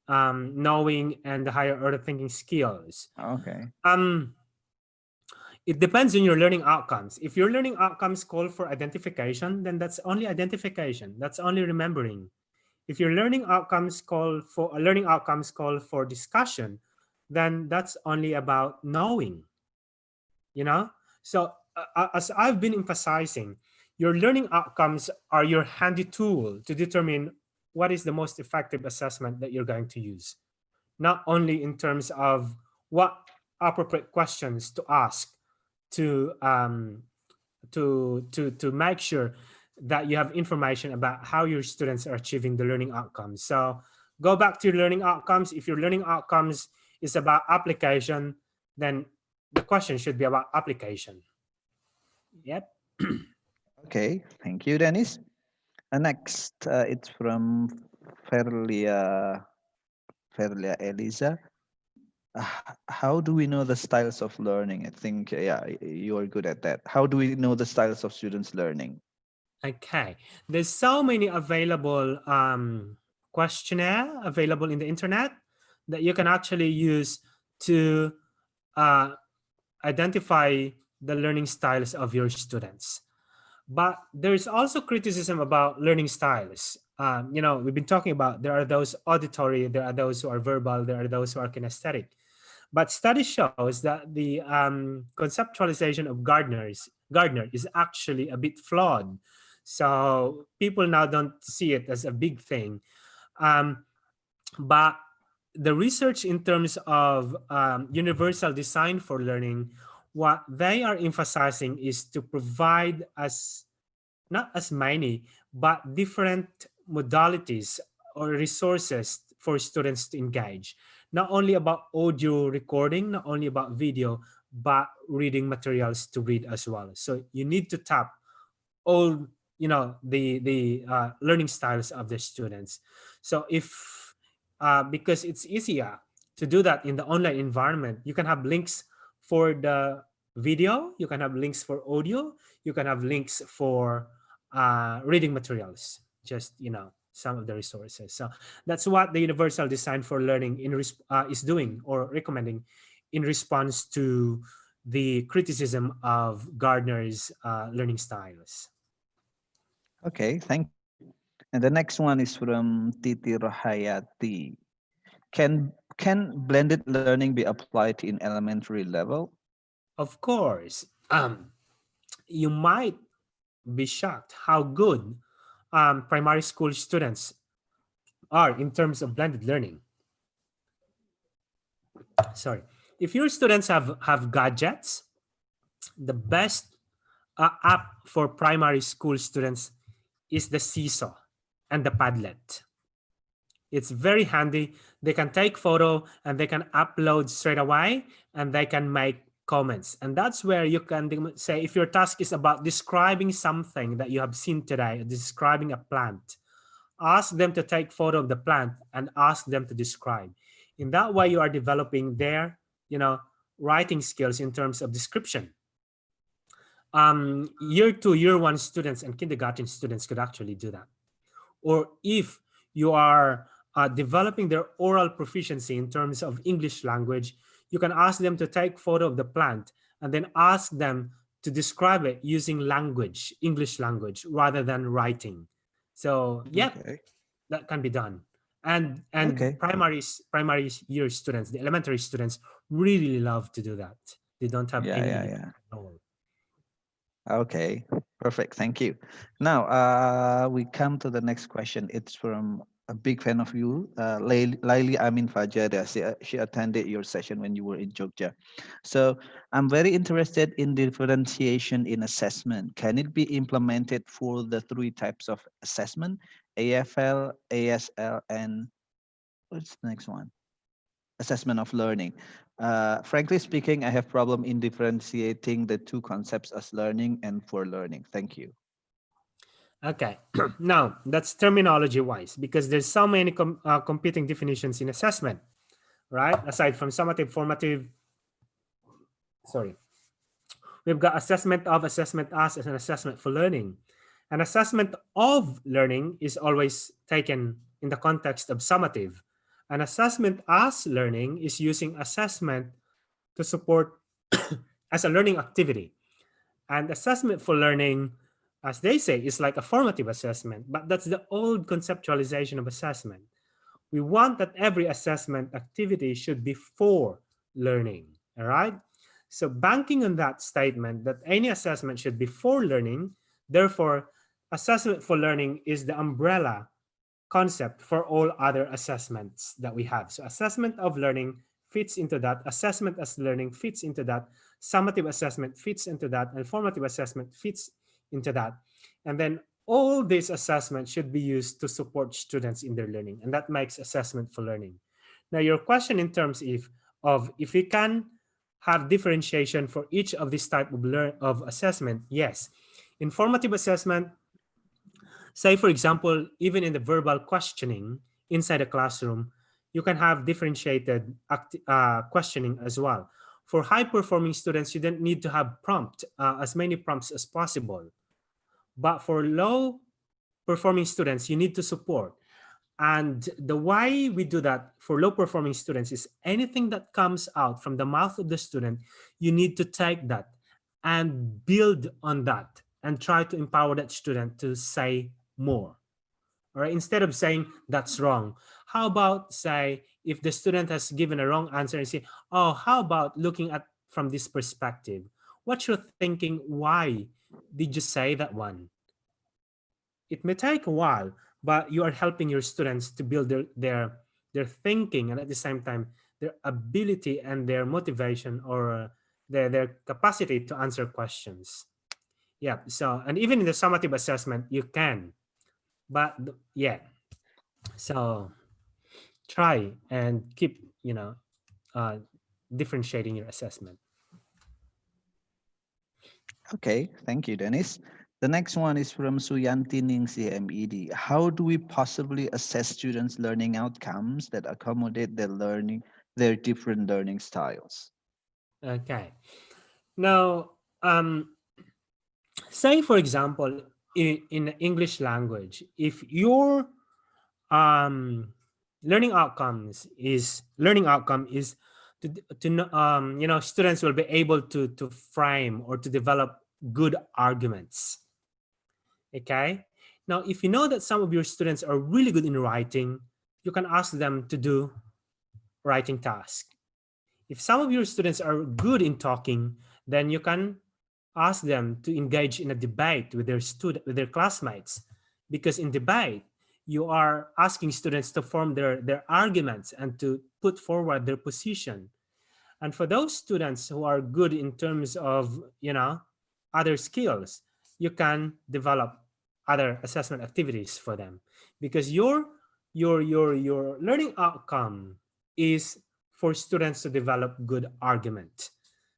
knowing, and the higher order thinking skills. Okay. It depends on your learning outcomes. If your learning outcomes call for identification, then that's only identification. That's only remembering. If your learning outcomes call for discussion, then that's only about knowing. You know. So as I've been emphasizing, your learning outcomes are your handy tool to determine what is the most effective assessment that you're going to use. Not only in terms of what appropriate questions to ask to make sure that you have information about how your students are achieving the learning outcomes. So go back to your learning outcomes. If your learning outcomes is about application, then the question should be about application. Yep. Okay, thank you, Dennis. Next, it's from Ferlia Eliza. How do we know the styles of learning? I think, yeah, you are good at that. How do we know the styles of students learning? Okay. There's so many available questionnaire available in the internet that you can actually use to uh, identify the learning styles of your students. But there's also criticism about learning styles. We've been talking about there are those auditory, there are those who are verbal, there are those who are kinesthetic. But study shows that the conceptualization of Gardner is actually a bit flawed. So people now don't see it as a big thing. Um, but the research in terms of universal design for learning, what they are emphasizing is to provide us not as many, but different modalities or resources for students to engage. Not only about audio recording, not only about video, but reading materials to read as well. So you need to tap all the learning styles of the students. So if because it's easier to do that in the online environment, you can have links for the video, you can have links for audio, you can have links for reading materials, just, some of the resources. So that's what the universal design for learning is doing or recommending in response to the criticism of Gardner's learning styles. Okay, thank you. And the next one is from Titi Rohayati. Can blended learning be applied in elementary level? Of course, you might be shocked how good primary school students are in terms of blended learning. Sorry. If your students have gadgets, the best app for primary school students is the Seesaw and the Padlet. It's very handy. They can take photo and they can upload straight away, and they can make comments. And that's where you can say, if your task is about describing something that you have seen today, describing a plant, ask them to take photo of the plant and ask them to describe. In that way, you are developing their, writing skills in terms of description. Year 2, year 1 students and kindergarten students could actually do that. Or if you are developing their oral proficiency in terms of English language, you can ask them to take photo of the plant and then ask them to describe it using language, English language, rather than writing. So yeah, Okay. that can be done. And Okay. primary year students, the elementary students, really love to do that. They don't have Yeah, any yeah, limit yeah. at all. Okay, perfect. Thank you. Now, we come to the next question. It's from a big fan of you, Laili Amin Fajar. She attended your session when you were in Jogja. So I'm very interested in differentiation in assessment. Can it be implemented for the three types of assessment, AFL, ASL, and what's the next one? Assessment of learning. Frankly speaking, I have problem in differentiating the two concepts as learning and for learning. Thank you. Okay, now that's terminology wise, because there's so many competing definitions in assessment, right? Aside from summative, formative, sorry, we've got assessment of, assessment as, and assessment for learning. An assessment of learning is always taken in the context of summative. An assessment as learning is using assessment to support as a learning activity. And assessment for learning, as they say, is like a formative assessment, but that's the old conceptualization of assessment. We want that every assessment activity should be for learning, all right? So banking on that statement that any assessment should be for learning, therefore, assessment for learning is the umbrella concept for all other assessments that we have. So assessment of learning fits into that, assessment as learning fits into that, summative assessment fits into that, and formative assessment fits into that. And then all these assessments should be used to support students in their learning, and that makes assessment for learning. Now, your question in terms of if we can have differentiation for each of this type of assessment, yes. In formative assessment, say, for example, even in the verbal questioning inside a classroom, you can have differentiated questioning as well. For high performing students, you don't need to have as many prompts as possible. But for low performing students, you need to support. And the way we do that for low performing students is anything that comes out from the mouth of the student, you need to take that and build on that and try to empower that student to say more. All right, instead of saying that's wrong, how about say if the student has given a wrong answer and say, oh, how about looking at from this perspective? What's your thinking? Why did you say that one? It may take a while, but you are helping your students to build their thinking, and at the same time their ability and their motivation, or their capacity to answer questions. Yeah, so, and even in the summative assessment you can, but yeah, so try and keep uh, differentiating your assessment. Okay, thank you, Dennis. The next one is from Suyanti Ningsi MED. How do we possibly assess students' learning outcomes that accommodate their different learning styles? Okay, Now, say for example, in the English language, if your learning outcome is students will be able to frame or to develop good arguments. Okay. Now, if you know that some of your students are really good in writing, you can ask them to do writing task. If some of your students are good in talking, then you can ask them to engage in a debate with their classmates, because in debate you are asking students to form their arguments and to put forward their position. And for those students who are good in terms of other skills, you can develop other assessment activities for them, because your learning outcome is for students to develop good argument.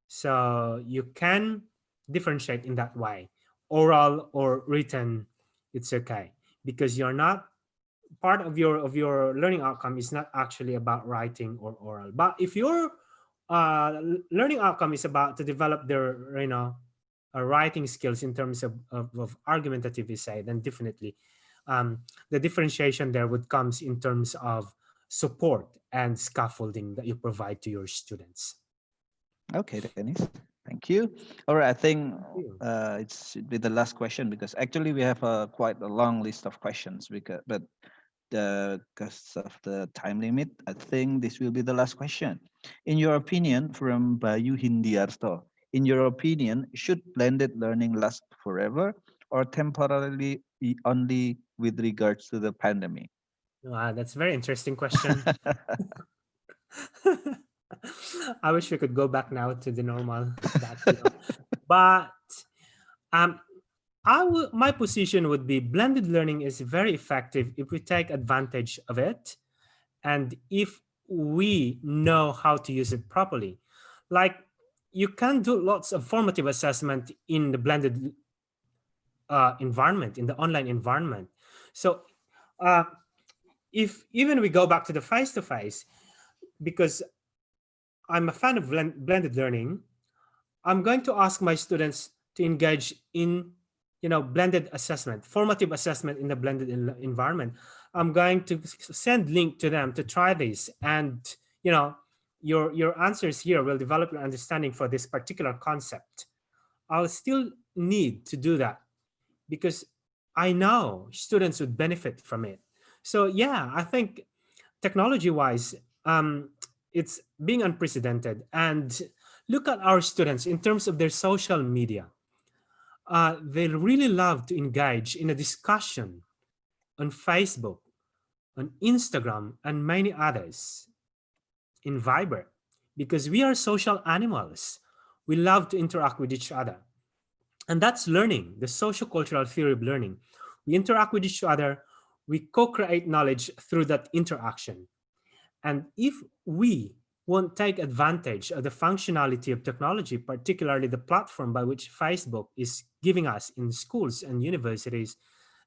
So you can differentiate in that way. Oral or written, it's okay, because you're not part of your learning outcome is not actually about writing or oral. But if your learning outcome is about to develop their writing skills in terms of argumentative essay, then definitely the differentiation there would comes in terms of support and scaffolding that you provide to your students. Okay, Dennis. Thank you. All right, I think You. it should be the last question, because actually we have quite a long list of questions, but because of the time limit, I think this will be the last question. In your opinion, from Bayu Hindiarto, in your opinion, should blended learning last forever or temporarily only with regards to the pandemic? That's a very interesting question. I wish we could go back now to the normal but um, my position would be blended learning is very effective if we take advantage of it and if we know how to use it properly. Like, you can do lots of formative assessment in the blended environment, in the online environment. So uh, if even we go back to the face-to-face, because I'm a fan of blended learning, I'm going to ask my students to engage in, blended assessment, formative assessment in the blended environment. I'm going to send link to them to try this, and your answers here will develop your understanding for this particular concept. I'll still need to do that because I know students would benefit from it. So yeah, I think technology-wise, it's being unprecedented. And look at our students in terms of their social media. They really love to engage in a discussion on Facebook, on Instagram, and many others, in Viber, because we are social animals. We love to interact with each other. And that's learning, the social cultural theory of learning. We interact with each other, we co-create knowledge through that interaction. And if we won't take advantage of the functionality of technology, particularly the platform by which Facebook is giving us in schools and universities,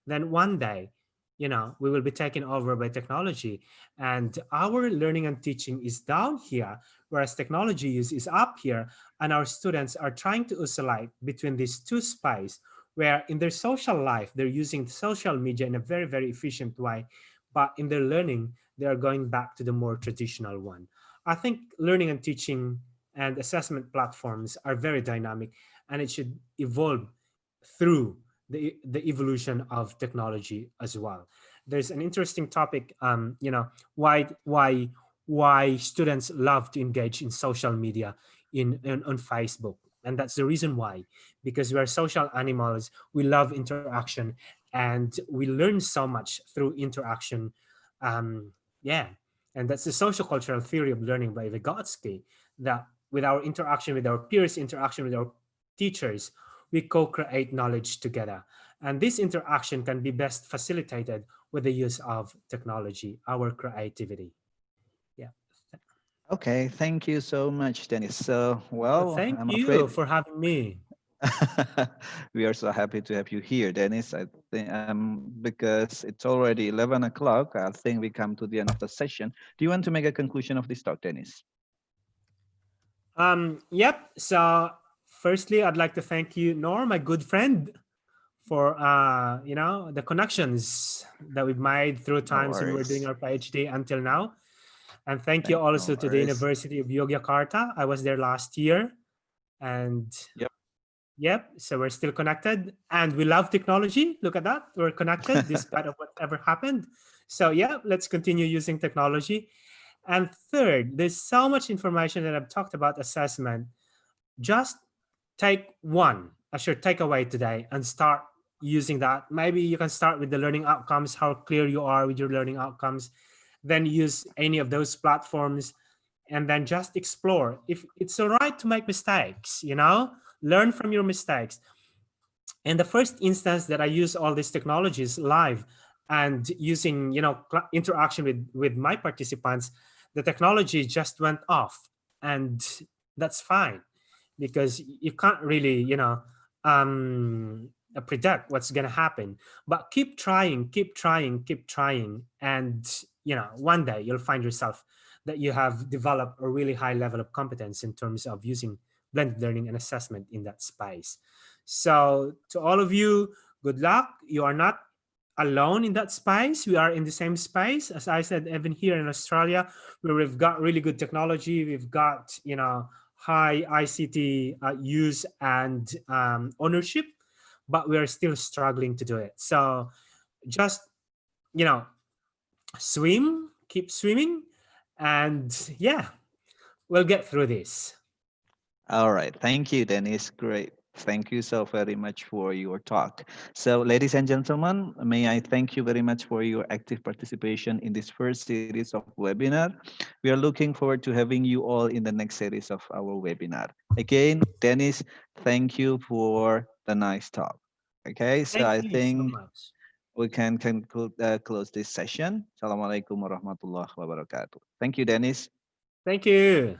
then one day, we will be taken over by technology. And our learning and teaching is down here, whereas technology use is up here. And our students are trying to oscillate between these two spies, where in their social life, they're using social media in a very, very efficient way. But in their learning, they are going back to the more traditional one. I think learning and teaching and assessment platforms are very dynamic, and it should evolve through the evolution of technology as well. There's an interesting topic, why students love to engage in social media on Facebook. And that's the reason why, because we are social animals, we love interaction, and we learn so much through interaction. Yeah, and that's the social cultural theory of learning by Vygotsky, that with our interaction with our peers, interaction with our teachers, we co-create knowledge together. And this interaction can be best facilitated with the use of technology, our creativity. Yeah. Okay, thank you so much, Dennis. So, Well, well, thank I'm you afraid for having me. we are so happy to have you here, Dennis. I think because it's already 11 o'clock, I think we come to the end of the session. Do you want to make a conclusion of this talk, Dennis? Yep. So firstly, I'd like to thank you, Nor, my good friend, for the connections that we've made through No times when we're doing worries. our PhD until now. And thank you No also to the worries. University of Yogyakarta. I was there last year, and Yep. yep, so we're still connected, and we love technology. Look at that, we're connected despite of whatever happened. So yeah, let's continue using technology. And third, there's so much information that I've talked about assessment. Just take one as your takeaway today and start using that. Maybe you can start with the learning outcomes, how clear you are with your learning outcomes, then use any of those platforms, and then just explore. If it's all right to make mistakes, learn from your mistakes. In the first instance that I use all these technologies live and using interaction with my participants, the technology just went off, and that's fine, because you can't really predict what's going to happen. But keep trying, keep trying, keep trying, and one day you'll find yourself that you have developed a really high level of competence in terms of using blended learning and assessment in that space. So to all of you, good luck. You are not alone in that space. We are in the same space. As I said, even here in Australia, where we've got really good technology, we've got high ICT use and ownership, but we are still struggling to do it. So just you know swim, keep swimming, and yeah, we'll get through this. All right. Thank you, Dennis. Great. Thank you so very much for your talk. So, ladies and gentlemen, may I thank you very much for your active participation in this first series of webinar. We are looking forward to having you all in the next series of our webinar. Again, Dennis, thank you for the nice talk. Okay, so Thank I you so think much. we can conclude, close this session. Assalamualaikum warahmatullahi wabarakatuh. Thank you, Dennis. Thank you.